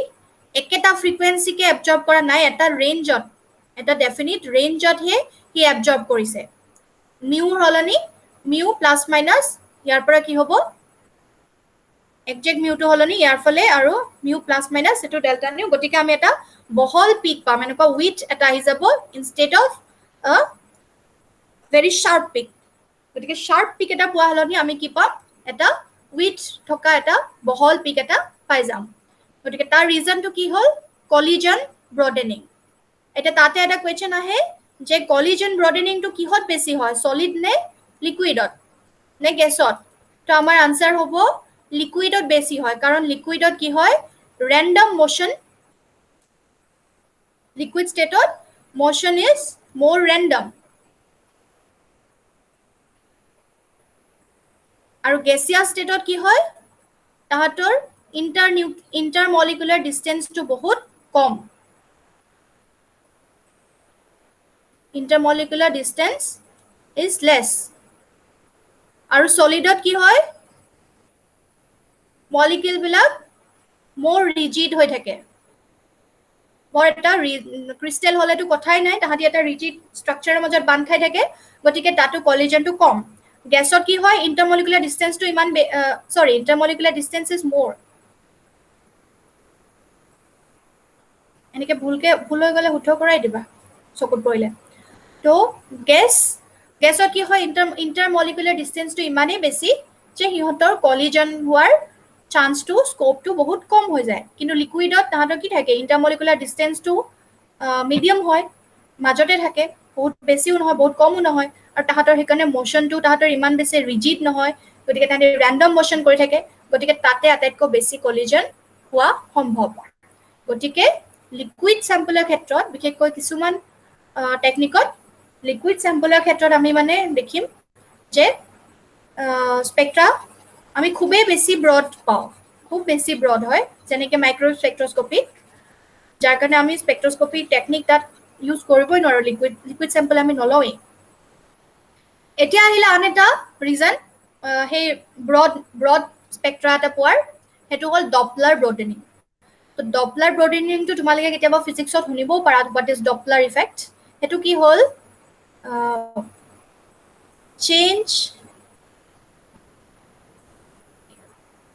একেটা ফ্ৰিকুৱেঞ্চিকে এবজৰ্ব কৰা নাই এটা ৰেঞ্জত এটা ডেফিনিট ৰেঞ্জতহে সি এবজৰ্ব কৰিছে মিউৰ সলনি মিউ প্লাছ মাইনাছ ইয়াৰ পৰা কি হ'ব একজেক্ট মিউটো সলনি ইয়াৰ ফালে আৰু মিউ প্লাছ মাইনাছ এইটো ডেল্টা নিউ গতিকে আমি এটা বহল পিক পাম এনেকুৱা উইথ এটা আহি যাব ইনষ্টেড অফ ভেৰি শাৰ্প পিক গতিকে শাৰ্প পিক এটা পোৱা সলনি আমি কি পাম এটা উইথ থকা এটা বহল পিক এটা পাই যাম গতিকে তাৰ ৰিজনটো কি হ'ল কলিজন ব্ৰডেনিং এটা তাতে এটা কুৱেশ্যন আহে যে কলিজন ব্ৰডেনিংটো কিহত বেছি হয় সলিড নে লিকুইডত নে গেছত তো আমাৰ আনসাৰ হ'ব লিকুইডত বেছি হয় কাৰণ লিকুইডত কি হয় ৰেন্ডম মোশন লিকুইড ষ্টেটত মোশন ইজ মোৰ ৰেন্ডম আৰু গেছিয়াছ ষ্টেটত কি হয় তাহাঁতৰ ইণ্টাৰমলিকুলাৰ ডিষ্টেন্সটো বহুত কম intermolecular distance is less আৰু solidত কি হয় molecule বিলাক more rigid হৈ থাকে বৰ এটা crystal হলেতো কথাই নাই তাহাঁতি এটা rigid structure মাজত বান্ধ খাই থাকে গতিকে তাতো collisionটো কম গেছত কি হয় intermolecular distance টো ইমান intermolecular distance is more এনেকে ভুল হৈ গলে শুদ্ধ কৰাই দিবা চকুত পৰিলে তো গেছত কি হয় ইণ্টাৰমলিকুলাৰ ডিষ্টেন্সটো ইমানেই বেছি যে সিহঁতৰ কলিজন হোৱাৰ চান্সটো স্কোপটো বহুত কম হৈ যায় কিন্তু লিকুইডত তাহাঁতৰ কি থাকে ইণ্টাৰমলিকুলাৰ ডিষ্টেন্সটো মিডিয়াম হয় মাজতে থাকে বহুত বেছিও নহয় বহুত কমো নহয় আৰু তাহাঁতৰ সেইকাৰণে মোশ্যনটো তাহাঁতৰ ইমান বেছি ৰিজিড নহয় গতিকে তাহাঁতে ৰেণ্ডম মোশ্যন কৰি থাকে গতিকে তাতে আটাইতকৈ বেছি কলিজন হোৱা সম্ভৱ গতিকে লিকুইড চেম্পলৰ ক্ষেত্ৰত বিশেষকৈ কিছুমান টেকনিকত লিকুইড চেম্পলৰ ক্ষেত্ৰত আমি মানে দেখিম যে স্পেক্ট্ৰা আমি খুবেই বেছি ব্ৰড পাওঁ খুব বেছি ব্ৰড হয় যেনেকৈ মাইক্ৰ স্পেক্ট্ৰস্কপি যাৰ কাৰণে আমি স্পেক্ট্ৰস্কপি টেকনিক তাত ইউজ কৰিবই নোৱাৰোঁ লিকুইড চেম্পল আমি নলওঁৱেই এতিয়া আহিলে আন এটা ৰিজন সেই ব্ৰড স্পেক্ট্ৰা এটা পোৱাৰ সেইটো হ'ল ডপলাৰ ব্ৰডেনিং তো ডপলাৰ ব্ৰডেনিংটো তোমালোকে কেতিয়াবা ফিজিক্সত শুনিবও পাৰা হোৱাট ইজ ডপলাৰ ইফেক্ট সেইটো কি হ'ল change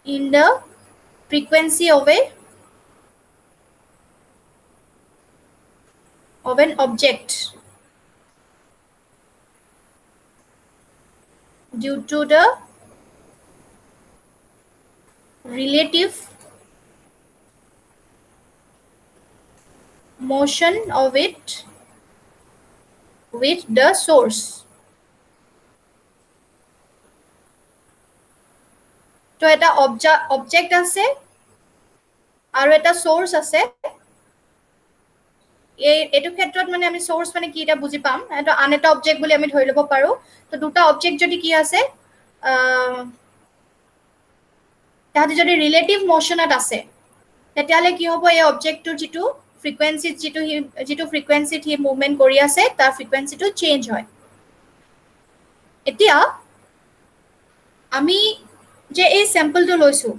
in the frequency of an object due to the relative motion of it with the source তো এটা অবজেক্ট আছে আৰু এটা সোৰ্স আছে এইটো ক্ষেত্ৰত মানে আমি সোর্স মানে কি এটা বুজি পাম এটা আন এটা অবজেক্ট বুলি আমি ধৰি ল'ব পাৰো তো দুটা অবজেক্ট যদি কি আছে তাহাঁতি যদি ৰিলেটিভ মোশনত আছে তেতিয়াহ'লে কি হ'ব এই অবজেক্টটোৰ যিটো ফ্ৰিকুৱেঞ্চি যিটো ফ্ৰিকুৱেঞ্চিত হি মুভমেণ্ট কৰি আছে তাৰ ফ্ৰিকুৱেঞ্চিটো চেঞ্জ হয় এতিয়া আমি যে এই স্যাম্পলটো লৈছো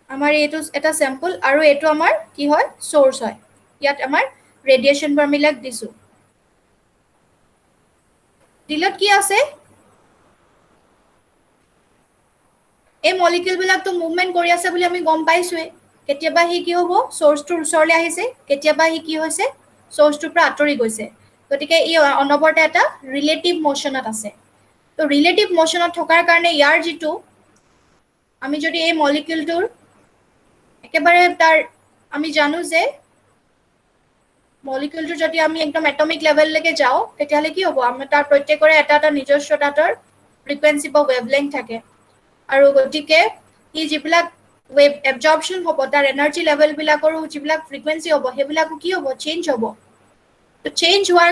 আমাৰ এইটো এটা স্যাম্পল আৰু এইটো আমাৰ কি হয় সোৰ্স হয় ইয়াত আমাৰ ৰেডিয়েশন ফৰ্মুলা দিছো দিলত কি আছে এই মলিকিউল বিলাকটো মুভমেন্ট কৰি আছে বুলি আমি গম পাইছোৱে কেতিয়াবা হি কি হ'ব সোৰ্সটোৰ ওচৰলৈ আহিছে কেতিয়াবা হি কি হৈছে সোৰ্সটোৰ পৰা আঁতৰি গৈছে গতিকে ই অনবৰতে এটা ৰিলেটিভ মোশনত আছে তো ৰিলেটিভ মোশনত থকাৰ কাৰণে ইয়াৰ যিটো আমি যদি এই মলিকিউলটোৰ একেবাৰে তাৰ আমি জানো যে মলিকিউলটো যদি আমি একদম এটমিক লেভেললৈকে যাওঁ তেতিয়াহ'লে কি হ'ব আমাৰ তাৰ প্ৰত্যেকৰে এটা এটা নিজস্ব তাতৰ ফ্ৰিকুৱেঞ্চি বা ৱেভলেংথ থাকে আৰু গতিকে ই যিবিলাক ৱেভ এবজৰ্পশ্যন হ'ব তাৰ এনাৰ্জি লেভেলবিলাকৰো যিবিলাক ফ্ৰিকুৱেঞ্চি হ'ব সেইবিলাকো কি হ'ব চেঞ্জ হ'ব তো চেঞ্জ হোৱাৰ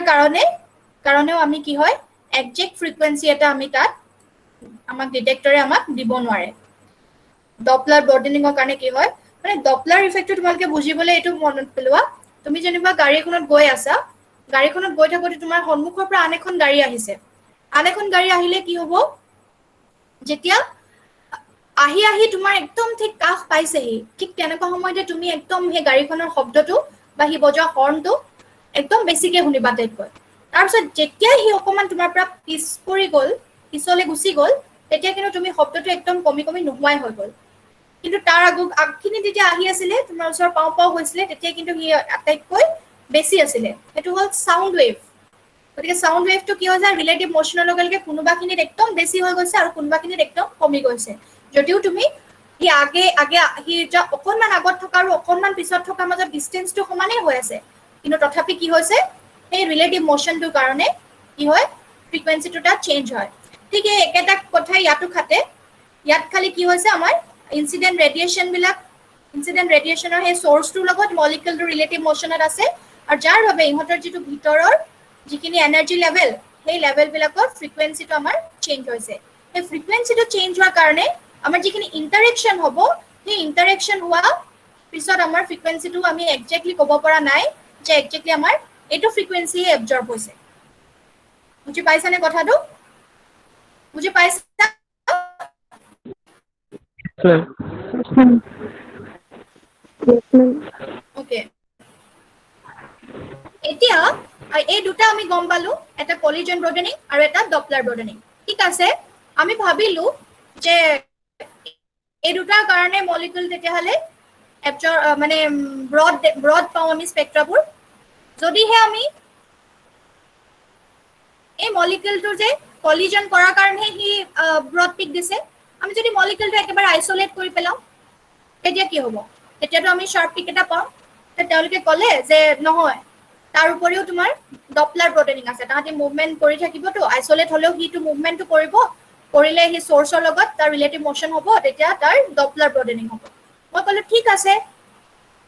কাৰণেও আমি কি হয় একজেক্ট ফ্ৰিকুৱেঞ্চি এটা আমি তাত আমাক ডিটেক্টৰে আমাক দিব নোৱাৰে ডপলাৰ ব্ৰডেনিঙৰ কাৰণে কি হয় মানে ডপলাৰ ইফেক্টটো তোমালোকে বুজিবলৈ এইটো মনত পেলোৱা তুমি যেনিবা গাড়ী এখনত গৈ আছা গাড়ীখনত গৈ থাকোঁতে তোমাৰ সন্মুখৰ পৰা আন এখন গাড়ী আহিছে আন এখন গাড়ী আহিলে কি হ'ব যেতিয়া আহি আহি তোমাৰ একদম ঠিক কাষ পাইছেহি ঠিক তেনেকুৱা সময়তে তুমি একদম সেই গাড়ীখনৰ শব্দটো বা সি বজোৱা হৰ্ণটো একদম বেছিকে শুনিবা টাইপকৈ তাৰপিছত যেতিয়া সি অকণমান তোমাৰ পৰা পিছ পৰি গ'ল পিছলৈ গুচি গ'ল তেতিয়া কিন্তু তুমি শব্দটো একদম কমি কমি নোহোৱাই হৈ গ'ল কিন্তু তাৰ আগখিনি যেতিয়া আহি আছিলে তোমাৰ ওচৰত পাওঁ পাওঁ হৈছিলে তেতিয়া কিন্তু সি আটাইতকৈ বেছি আছিলে সেইটো হ'ল চাউণ্ড ৱেভ গতিকে চাউণ্ড ৱেভটো কি হৈ যায় ৰিলেটিভ মোশ্যনৰ লগে লগে কোনোবাখিনিত একদম বেছি হৈ গৈছে আৰু কোনোবাখিনিত একদম কমি গৈছে যদিও তুমি সি আগে সি এতিয়া অকণমান আগত থকা আৰু অকণমান পিছত থকাৰ মাজত ডিষ্টেঞ্চটো সমানেই হৈ আছে কিন্তু তথাপি কি হৈছে সেই ৰিলেটিভ মোশ্যনটোৰ কাৰণে কি হয় ফ্ৰিকুৱেঞ্চিটো তাত চেঞ্জ হয় ঠিক এই একেটা কথাই ইয়াতো খাটে ইয়াত খালি কি হৈছে আমাৰ ইনচিডেণ্ট ৰেডিয়েশ্যনৰ সেই চ'ৰ্চটোৰ লগত মলিকুলটো ৰিলেটিভ মোশ্যনত আছে আৰু যাৰ বাবে ইহঁতৰ যিটো ভিতৰৰ যিখিনি এনাৰ্জি লেভেল সেই লেভেলবিলাকৰ ফ্ৰিকুৱেঞ্চিটো আমাৰ চেঞ্জ হৈছে সেই ফ্ৰিকুৱেঞ্চিটো চেঞ্জ হোৱাৰ কাৰণে আমাৰ যিখিনি ইণ্টাৰেকশ্যন হ'ব সেই ইণ্টাৰেকশ্যন হোৱা পিছত আমাৰ ফ্ৰিকুৱেঞ্চিটো আমি একজেক্টলি ক'ব পৰা নাই যে একজেক্টলি আমাৰ এইটো ফ্ৰিকুৱেঞ্চিয়ে এবজৰ্ব হৈছে বুজি পাইছানে কথাটো বুজি পাইছা ওকে এতিয়া এই দুটা আমি গম পালো এটা কলিজন ব্ৰডেনিং আৰু এটা ডপলাৰ ব্ৰডেনিং ঠিক আছে আমি ভাবিলো যে এই দুটাৰ কাৰণে মলিকুল তেতিয়াহ'লে মানে ব্ৰড পাওঁ আমি স্পেক্ট্ৰাবোৰ যদিহে আমি এই মলিকুলটো যে কলিজন কৰাৰ কাৰণেহে সি ব্ৰড পিক দিছে আমি যদি মলিকুলটো একেবাৰে আইচলেট কৰি পেলাওঁ তেতিয়া কি হ'ব তেতিয়াতো আমি শ্বৰ্ট পিক এটা পাওঁ তেওঁলোকে ক'লে যে নহয় তাৰ উপৰিও তোমাৰ ডপলাৰ ব্ৰডেনিং আছে তাহাঁতি মুভমেণ্ট কৰি থাকিবতো আইচলেট হ'লেও সিটো মুভমেণ্টটো কৰিলে সি চ'ৰ্চৰ লগত তাৰ ৰিলেটিভ মোশ্যন হ'ব তেতিয়া তাৰ ডপলাৰ ব্ৰডেনিং হ'ব মই ক'লো ঠিক আছে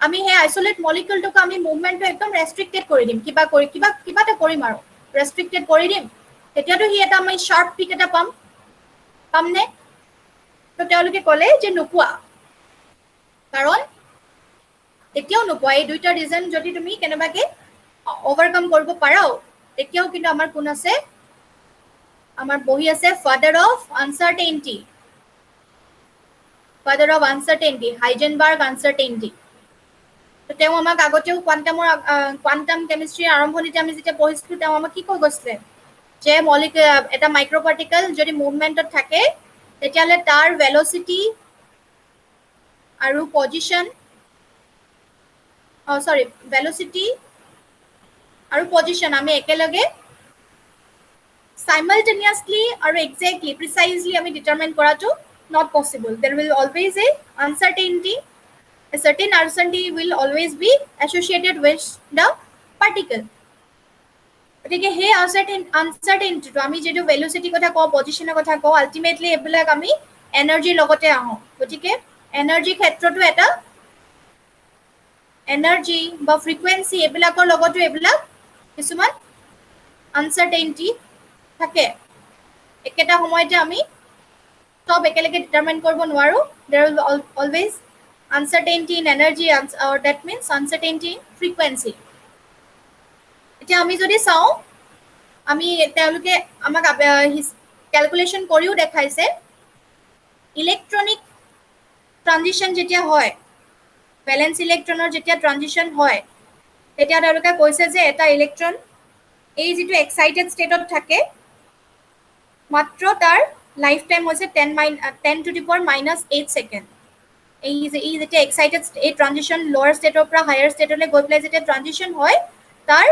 আমি সেই আইচলেট মলিকুলটোক আমি মুভমেণ্টটো একদম ৰেষ্ট্ৰিক্টেড কৰি দিম কিবা এটা কৰিম আৰু ৰেষ্ট্ৰিক্টেড কৰি দিম তেতিয়াতো সি এটা আমি শ্বৰ্ট পিক এটা পামনে তো তেওঁলোকে ক'লে যে নোপোৱা কাৰণ তেতিয়াও নোপোৱা এই দুইটা ৰিজন যদি তুমি কেনেবাকৈ অভাৰকাম কৰিব পাৰাও তেতিয়াও কিন্তু আমাৰ কোন আছে আমাৰ বহি আছে ফাদাৰ অফ আনচাৰ্টেইনিটি হাইজেনবাৰ্গ আনচাৰ্টেইনিটি তেওঁ আমাক আগতেও কোৱাণ্টাম কেমিষ্ট্ৰিৰ আৰম্ভণিতে আমি যেতিয়া পঢ়িছিলোঁ তেওঁ আমাক কি কৈ গৈছিলে যে এটা মাইক্ৰ' পাৰ্টিকল যদি মুভমেণ্টত থাকে তেতিয়াহ'লে তাৰ ভেলচিটি আৰু পজিশ্যন ভেলচিটি আৰু পজিশ্যন আমি একেলগে simultaneously আৰু exactly precisely আমি determine কৰাটো not possible there will always a uncertainty a certain uncertainty will always be associated with the particle গতিকে সেই আনচাৰ্টেইনিটিটো আমি যিটো ভেলচিটিৰ কথা কওঁ পজিশ্যনৰ কথা কওঁ আল্টিমেটলি এইবিলাক আমি এনাৰ্জিৰ লগতে আহোঁ গতিকে এনাৰ্জিৰ ক্ষেত্ৰতো এটা এনাৰ্জি বা ফ্ৰিকুৱেঞ্চি এইবিলাকৰ লগতো এইবিলাক কিছুমান আনচাৰ্টেইনিটি থাকে একেটা সময়তে আমি সব একেলগে ডিটাৰমাইন কৰিব নোৱাৰোঁ there will always uncertainty in energy that means uncertainty in frequency এতিয়া আমি যদি চাওঁ আমি তেওঁলোকে আমাক কেলকুলেশ্যন কৰিও দেখাইছে ইলেক্ট্ৰনিক ট্ৰানজিশ্যন যেতিয়া হয় ভেলেন্স ইলেক্ট্ৰনৰ যেতিয়া ট্ৰানজিশ্যন হয় তেতিয়া তেওঁলোকে কৈছে যে এটা ইলেক্ট্ৰন এই যিটো এক্সাইটেড ষ্টেটত থাকে মাত্ৰ তাৰ লাইফ টাইম হৈছে 10⁻⁻8 ছেকেণ্ড এই যেতিয়া এক্সাইটেড এই ট্ৰানজিশ্যন লোৱাৰ ষ্টেটৰ পৰা হায়াৰ ষ্টেটলৈ গৈ পেলাই যেতিয়া ট্ৰানজিশ্যন হয় তাৰ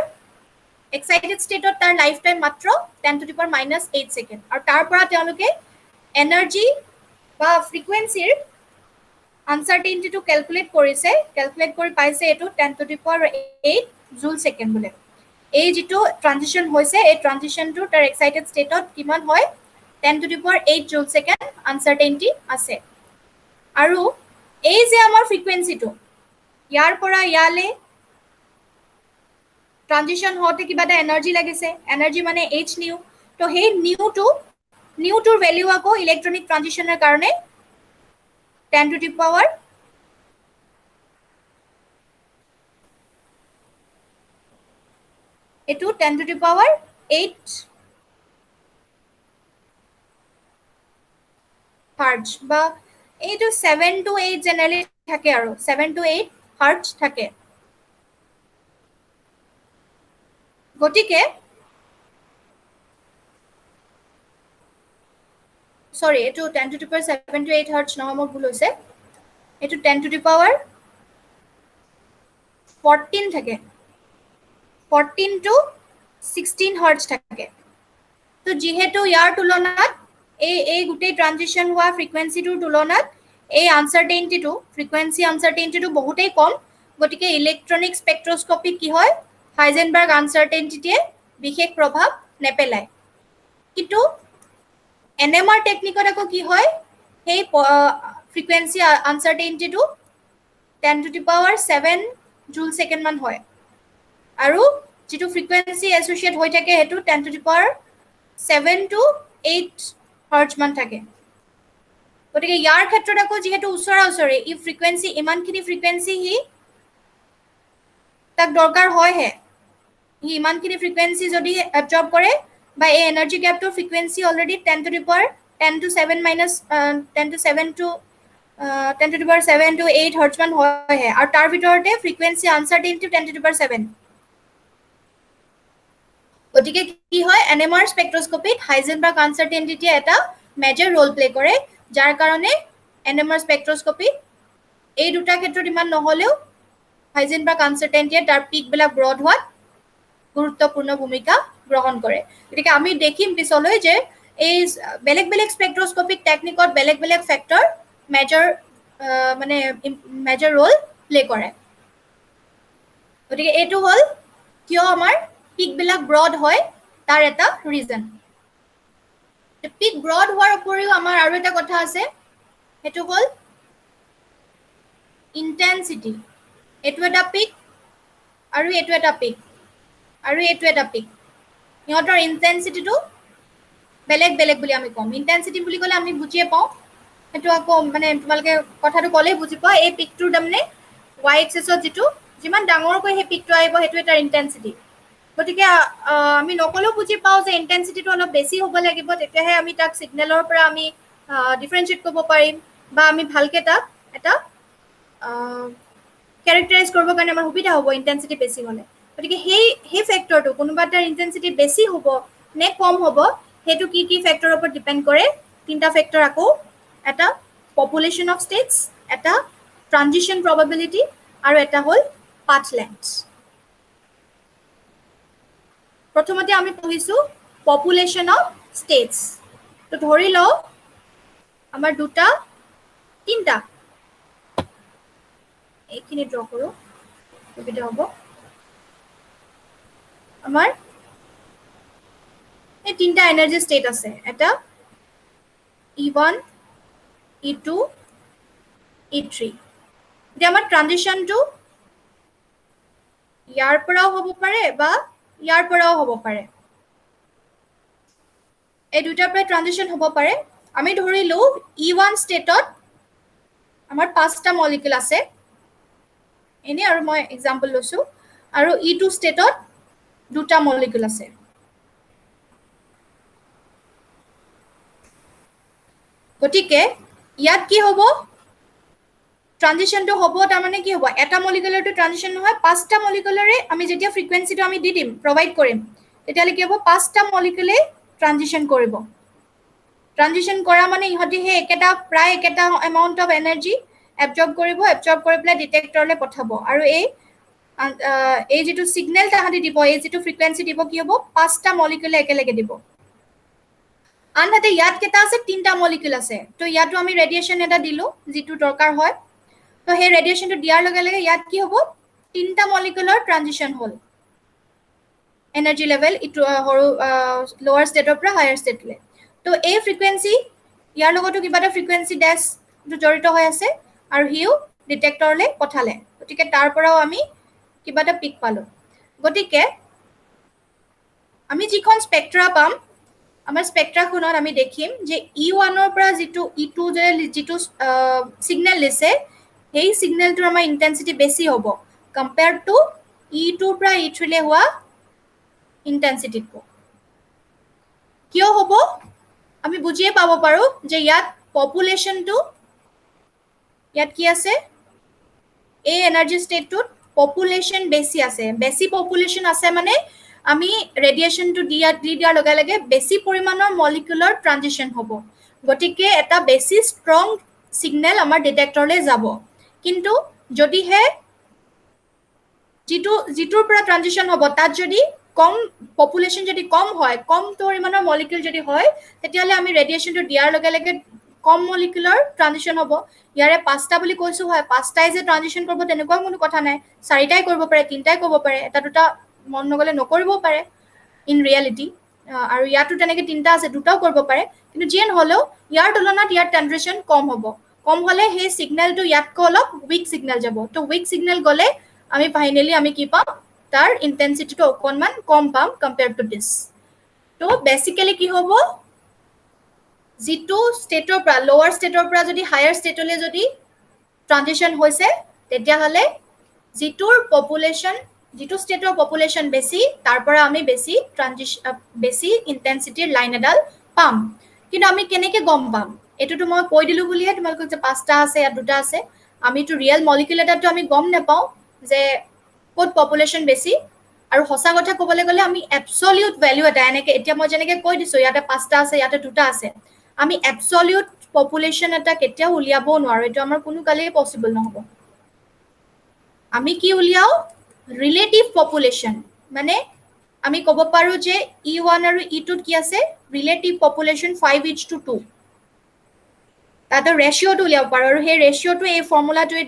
এক্সাইটেড ষ্টেটত তাৰ লাইফ টাইম মাত্ৰ 10⁻⁻8 ছেকেণ্ড আৰু তাৰ পৰা তেওঁলোকে এনাৰ্জি বা ফ্ৰিকুৱেঞ্চিৰ আনচাৰ্টেইনিটিটো কেলকুলেট কৰি পাইছে এইটো 10⁻8 জুল ছেকেণ্ড বোলে এই যিটো ট্ৰানজিশ্যন হৈছে এই ট্ৰানজিশ্যনটো তাৰ এক্সাইটেড ষ্টেটত কিমান হয় 10⁻8 জুল ছেকেণ্ড আনচাৰ্টেইনিটি আছে আৰু এই যে আমাৰ ফ্ৰিকুৱেঞ্চিটো ইয়াৰ পৰা ইয়ালৈ ট্ৰানজিশ্যন হওঁতে কিবা এটা এনাৰ্জি লাগিছে এনাৰ্জি মানে এইচ নিউ তো সেই নিউটোৰ ভ্যালু আকৌ ইলেক্ট্ৰনিক ট্ৰানজিশনৰ কাৰণে 10 to the power এটো 10 to the power 8 হার্টজ বা এইটো 7 to 8 জেনারেলি থাকে আৰু 7 to 8 হার্টজ থাকে গতিকে সরি এটো 10 to the power 7 to 8 hertz নহয় মোৰ ভুল হৈছে এটো 10 to the power 14 থাকে 14 to 16 হার্টজ থাকে তো যেহেতু ইয়াৰ তুলনাত এই গুটেই ট্ৰানজিশন হোৱা ফ্ৰিকুৱেন্সিটোৰ তুলনাত এই আনসাৰ্টেইনিটিটো ফ্ৰিকুৱেন্সি আনসাৰ্টেইনিটিটো বহুতেই কম গতিকে ইলেক্ট্ৰনিক স্পেক্ট্ৰোস্কপি কি হয় হাইজেনবাৰ্গ আনসাৰ্টেইনিটিয়ে বিশেষ প্ৰভাৱ নেপেলায় কিন্তু এনএমআৰ টেকনিকত আকৌ কি হয় সেই ফ্ৰিকুৱেন্সি আনসাৰ্টেইনিটিটো 10 to the power 7 জুল সেকেন্ড মান হয় আৰু যেটো ফ্ৰিকুৱেন্সি এছ'চিয়েট হৈ থাকে হেতু 10 to the power 7 to 8 hertz মান থাকে গতিকে ইয়াৰ ক্ষেত্ৰত আকৌ যেহেতু ওচৰা-ওচৰি ই ফ্ৰিকুৱেন্সি ইমানখিনি ফ্ৰিকুৱেন্সি হি তাক দৰকাৰ হয় হে হি ইমানখিনি ফ্ৰিকুৱেন্সি যদি এবজৰ্ব কৰে বা এই এনাৰ্জি গ্যাপটোৰ frequency already 10 to the power 10 to 7 minus 10 to 7 to 10 to the power 7 to 8 hertz মান হয় হে আৰু তাৰ ভিতৰতে ফ্ৰিকুৱেন্সি আনসাৰ্টেইনিটি 10 to the power 7 গতিকে কি হয় এনএমআৰ স্পেক্ট্ৰোস্কপিত হাইজেনবাৰ্গ আনসাৰ্টেইনিটি এটা মেজৰ ৰোল প্লে কৰে যাৰ কাৰণে এনএমআৰ স্পেক্ট্ৰোস্কপিত এই দুটা ক্ষেত্ৰত ইমান নহলেও হাইজেনবাৰ্গ আনসাৰ্টেইনিটিয়ে তাৰ পিক বিলাক ব্ৰড হোৱাত গুৰুত্বপূৰ্ণ ভূমিকা গ্ৰহণ কৰে গতিকে আমি দেখিম পিছলৈ যে এই বেলেগ বেলেগ স্পেক্ট্ৰোস্কপিক টেকনিকত বেলেগ বেলেগ ফেক্টৰ মেজৰ ৰোল প্লে কৰে গতিকে এইটো হল কিয় আমাৰ পিক বিলাক ব্ৰড হয় তাৰ এটা ৰিজন পিক ব্ৰড হোৱাৰ উপৰিও আমাৰ আৰু এটা কথা আছে হেতু হল ইন্টেন্সিটি এটো এটা পিক আৰু এটো এটা পিক আৰু এটো এটা পিক ইহঁতৰ ইন্টেন্সিটিটো বেলেগ বেলেগ বুলি আমি কম ইন্টেন্সিটি বুলি ক'লে আমি বুজিয়ে পাওঁ হেতু আকৌ মানে তোমালকে কথাটো ক'লে বুজি পাওঁ এই পিকটোৰ দামনে y এক্সিছত যেটো যিমান ডাঙৰকৈ হে পিকটো আহিব হেতু এটা ইন্টেন্সিটি গতিকে আমি নকলেও বুজি পাওঁ যে ইন্টেন্সিটিটো অলপ বেছি হ'ব লাগিব তেতিয়াহে আমি তাক সিগনেলৰ পৰা আমি ডিফাৰেন্সিয়েট কৰিব পাৰিম বা আমি ভালকে তাক এটা ক্যাৰেক্টাৰাইজ কৰিব কাৰণে আমাৰ সুবিধা হ'ব ইন্টেন্সিটি বেছি হ'লে গতিকে সেই ফেক্টৰটো কোনোবা এটা ইন্টেন্সিটি বেছি হ'ব নে কম হ'ব হেতু কি ফেক্টৰৰ ওপৰত ডিপেন্ড কৰে তিনটা ফেক্টৰ আকৌ এটা পপুলেশন অফ ষ্টেটস এটা ট্ৰানজিশন প্ৰবাবিলিটি আৰু এটা হল পাথ লেংথ প্ৰথমতে আমি পঢ়িছো পপুলেশন অফ ষ্টেটস তো ধৰি লও আমাৰ দুটা তিনটা এইখিনি ড্ৰ কৰো সুবিধা হ'ব আমাৰ এই তিনটা এনাৰ্জি ষ্টেট আছে এটা E1 E2 E3 এতিয়া আমাৰ ট্ৰানজিশনটো ইয়াৰ পৰাও হ'ব পাৰে বা ইয়াৰ পৰাও হ'ব পাৰে এই দুটাৰ পৰা ট্ৰানজিশন হ'ব পাৰে আমি ধৰিলো E1 ষ্টেটত আমাৰ পাঁচটা মলিকিউল আছে এনে আৰু মই এক্সাম্পল লৈছো আৰু E2 ষ্টেটত দুটা মলিকিউল আছে গতিকে ইয়াত কি হ'ব ট্ৰানজিশনটো হ'ব তাৰ মানে কি হ'ব এটা মলিকিউলৰটো ট্ৰানজিশন নহয় পাঁচটা মলিকিউলৰে আমি যেতিয়া ফ্ৰিকুৱেন্সিটো আমি দি দিম প্ৰভাইড কৰিম তেতিয়ালে কি হ'ব পাঁচটা মলিকিউলে ট্ৰানজিশন কৰিব ট্ৰানজিশন কৰা মানে ইহতি হে একেটা প্ৰায় একেটা এমাউন্ট অফ এনাৰ্জি এবজৰ্ব কৰি পেলাই ডিটেক্টৰলে পঠাব আৰু এই যেটো সিগনেল তাহাঁতি দিব এই যেটো ফ্ৰিকুৱেন্সি দিব কি হ'ব পাঁচটা মলিকিউলে একেলগে দিব আনহাতে ইয়াত কেটা আছে তিনটা মলিকিউল আছে তো ইয়াতো আমি ৰেডিয়েশন এটা দিলো যেটো দৰকাৰ হয় তো সেই ৰেডিয়েশনটো দিয়াৰ লগে লগে ইয়াত কি হ'ব তিনটা মলিকিউলৰ ট্ৰানজিশন হ'ল এনাৰ্জি লেভেল ইটো হৰু লোৱাৰ ষ্টেটৰ পৰা হায়াৰ ষ্টেটলে তো এই ফ্ৰিকুৱেন্সি ইয়াৰ লগতো কিবা এটা ফ্ৰিকুৱেন্সি ডেশ জড়িত হৈ আছে আৰু হিউ ডিটেক্টৰলে পঠালে গতিকে তাৰ পৰাও আমি কিবা এটা পিক পালো গতিকে আমি যিখন স্পেক্ট্ৰা পাম আমাৰ স্পেক্ট্ৰাখনত আমি দেখিম যে E1 পৰা যিটো E2 যে যিটো সিগনেল দিছে সেই সিগনেলটোৰ আমাৰ ইন্টেন্সিটি বেছি হ'ব কম্পেয়াৰ্ড টু E2 পৰা E3 লৈ হোৱা ইন্টেন্সিটিটো কিয় হ'ব আমি বুজিয়ে পাব পাৰো যে ইয়াত পপুলেশনটো ইয়াত কি আছে এই এনাৰ্জি ষ্টেটটোত পপুলেশন বেছি আছে বেছি পপুলেশন আছে মানে আমি ৰেডিয়েশনটো দিয়াৰ লগে লগে বেছি পৰিমাণৰ মলিকুলাৰ ট্ৰানজিশন হ'ব গতিকে এটা বেছি ষ্ট্ৰং সিগনেল আমাৰ ডিটেক্টৰলৈ যাব কিন্তু যদিহে যিটোৰ পৰা ট্ৰানজিশন হ'ব তাত যদি কম পপুলেশন যদি কম হয় কম পৰিমাণৰ মলিকুল যদি হয় তেতিয়াহ'লে আমি ৰেডিয়েশনটো দিয়াৰ লগে লগে কম মলিকুলাৰ ট্ৰানজিশন হ'ব ইয়াৰে পাঁচটা বুলি কৈছো হয় পাঁচটাই যে ট্ৰানজিশন কৰিব তেনেকুৱা কোনো কথা নাই চাৰিটাই কৰিব পাৰে তিনটাই কৰিব পাৰে এটা দুটা মন নগলে নকৰিবও পাৰে ইন ৰিয়েলিটি আৰু ইয়াতো তেনেকে তিনটা আছে দুটাও কৰিব পাৰে কিন্তু যিয়ে নহলেও ইয়াৰ তুলনাত ইয়াৰ ট্ৰানজিশন কম হ'ব কম হলে সেই সিগনেলটো ইয়াতকৈ অলপ উইক সিগনেল যাব তো উইক সিগনেল গলে আমি ফাইনালি আমি কি পাম তাৰ ইন্টেন্সিটিটো অকনমান কম পাম কম্পেয়াৰ্ড টু দিস তো বেসিক্যালি কি হ'ব যিটো ষ্টেটৰ পৰা লোৱাৰ ষ্টেটৰ পৰা যদি হায়াৰ ষ্টেটলৈ যদি ট্ৰানজিশন হৈছে তেতিয়াহ'লে যিটোৰ পপুলেশন যিটো ষ্টেটৰ পপুলেশন বেছি তাৰ পৰা আমি বেছি ইন্টেন্সিটিৰ লাইন এডাল পাম কিন্তু আমি কেনেকৈ গম পাম এটোতো মই কৈ দিলো বুলিহে তোমালোকক যে পাঁচটা আছে ইয়াত দুটা আছে আমিতো ৰিয়েল মলিকুল এটাতো আমি গম নাপাওঁ যে ক'ত পপুলেশন বেছি আৰু সঁচা কথা ক'বলৈ গ'লে আমি এবছলিউট ভ্যালু এটা এনেকে এতিয়া মই যেনেকে কৈ দিছো ইয়াতে পাঁচটা আছে ইয়াতে দুটা আছে আমি এবছলিউট পপুলেশন এটা কেতিয়াও উলিয়াব নোৱাৰো এটো আমাৰ কোনো কালেই পসিবল নহব আমি কি উলিয়াও ৰিলেটিভ পপুলেশন মানে আমি ক'ব পাৰো যে E1 আৰু E2 কি আছে ৰিলেটিভ পপুলেশন 5:2 তাতে ৰেশিওটো উলিয়াব পাৰো আৰু সেই ৰেশিওটো এই ফৰ্মুলাটোৱে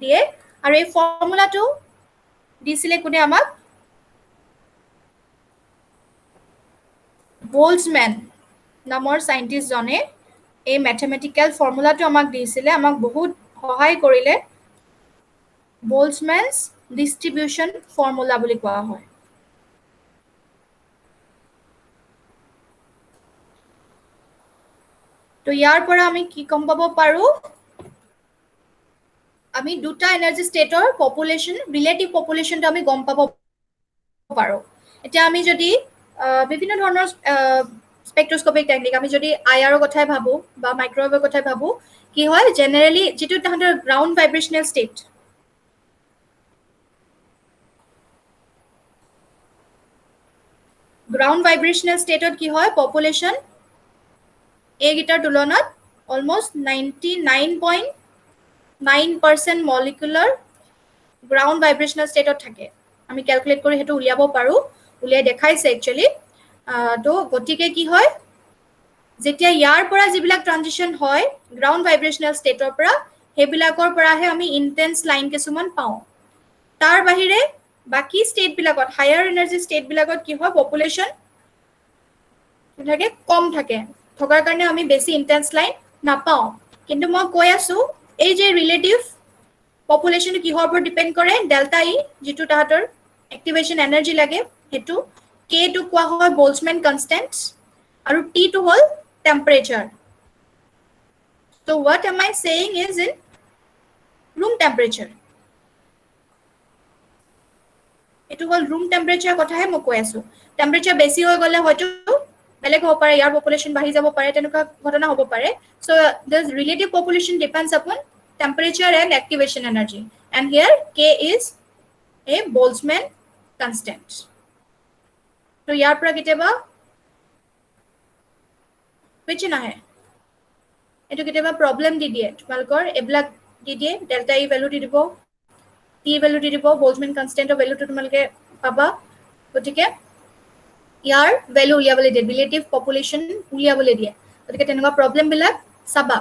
দিয়ে আৰু এই ফৰ্মুলাটো দিছিলে কোনে আমাক বোল্টজম্যান নামৰ সাইন্টিস্ট জনে এই ম্যাথমেটিক্যাল ফৰ্মুলাটো আমাক দিছিলে আমাক বহুত সহায় কৰিলে বোল্টজম্যানছ ডিস্ট্ৰিবিউশন ফৰ্মুলা বুলি কোৱা হয় তো ইয়াৰ পৰা আমি কি গম পাব পাৰো আমি দুটা এনাৰ্জি ষ্টেটৰ পপুলেশন ৰিলেটিভ পপুলেশনটো আমি গম পাব পাৰো এতিয়া আমি যদি বিভিন্ন ধৰণৰ স্পেক্ট্ৰোস্কোপিক টেকনিক আমি যদি আইআৰৰ কথাই ভাবো বা মাইক্ৰৱেভৰ কথাই ভাবো কি হয় জেনাৰেলি যেটো তাহাঁতৰ গ্ৰাউণ্ড ভাইব্ৰেশনাল ষ্টেট গ্ৰাউণ্ড ভাইব্ৰেশনাল ষ্টেটত কি হয় পপুলেশন এইগিটাৰ তুলনাত অলমোষ্ট 99.9% মলিকুলাৰ গ্ৰাউণ্ড ভাইব্ৰেশনাল ষ্টেটত থাকে আমি ক্যালকুলেট কৰি হেতু উলিয়াব পাৰো উলিয়াই দেখাইছে একচুয়ালি তো গতিকে কি হয় যেতিয়া ইয়াৰ পৰা যিবিলাক ট্ৰানজিশন হয় গ্ৰাউণ্ড ভাইব্ৰেশনাল ষ্টেটৰ পৰা হেবিলাকৰ পৰাহে আমি ইন্টেন্স লাইন কিছুমান পাওঁ তাৰ বাহিৰে বাকি ষ্টেট বিলাকত হায়াৰ এনাৰ্জি ষ্টেট বিলাকত কি হয় পপুলেশন থাকে কম থাকে থকাৰ কাৰণে আমি বেছি ইন্টেন্স লাইন নাপাওঁ কিন্তু মই কৈ আছো এই যে ৰিলেটিভ পপুলেশন কিহৰ ওপৰত ডিপেন্ড কৰে ডেল্টা ই যেটো তাহাঁতৰ এক্টিভেশন এনাৰ্জি লাগে হেতু k টু কোৱা হয় বোল্টজম্যান কনস্ট্যান্ট আৰু t টু হল temperature so what am I saying is in room temperature এটো হল room temperature কথাহে মই কৈ আছো টেম্পাৰেচাৰ বেছি হৈ গলে হয়তো বেলেগ হ'ব পাৰে ইয়াৰ পপুলেশন বাঢ়ি যাব পাৰে তেনেকুৱা ঘটনা হ'ব পাৰে so the relative population depends upon temperature and activation energy and here k is a Boltzmann constant তো ইয়াৰ পৰা কেতিয়াবা question আহে এটো কেতিয়াবা প্ৰবলেম দি দিয়ে তোমালোকৰ এবলাক দি দিয়ে ডেল্টা ই ভ্যালু দি দিব টি ভ্যালু দি দিব বোল্টজম্যান কনস্ট্যান্টৰ ভ্যালুটো তোমালোকে পাবা গতিকে ইয়াৰ ভ্যালু উলিয়াবলৈ দিয়ে ৰিলেটিভ পপুলেশন উলিয়াবলৈ দিয়ে গতিকে তেনেকুৱা প্ৰবলেম বিলাক চাবা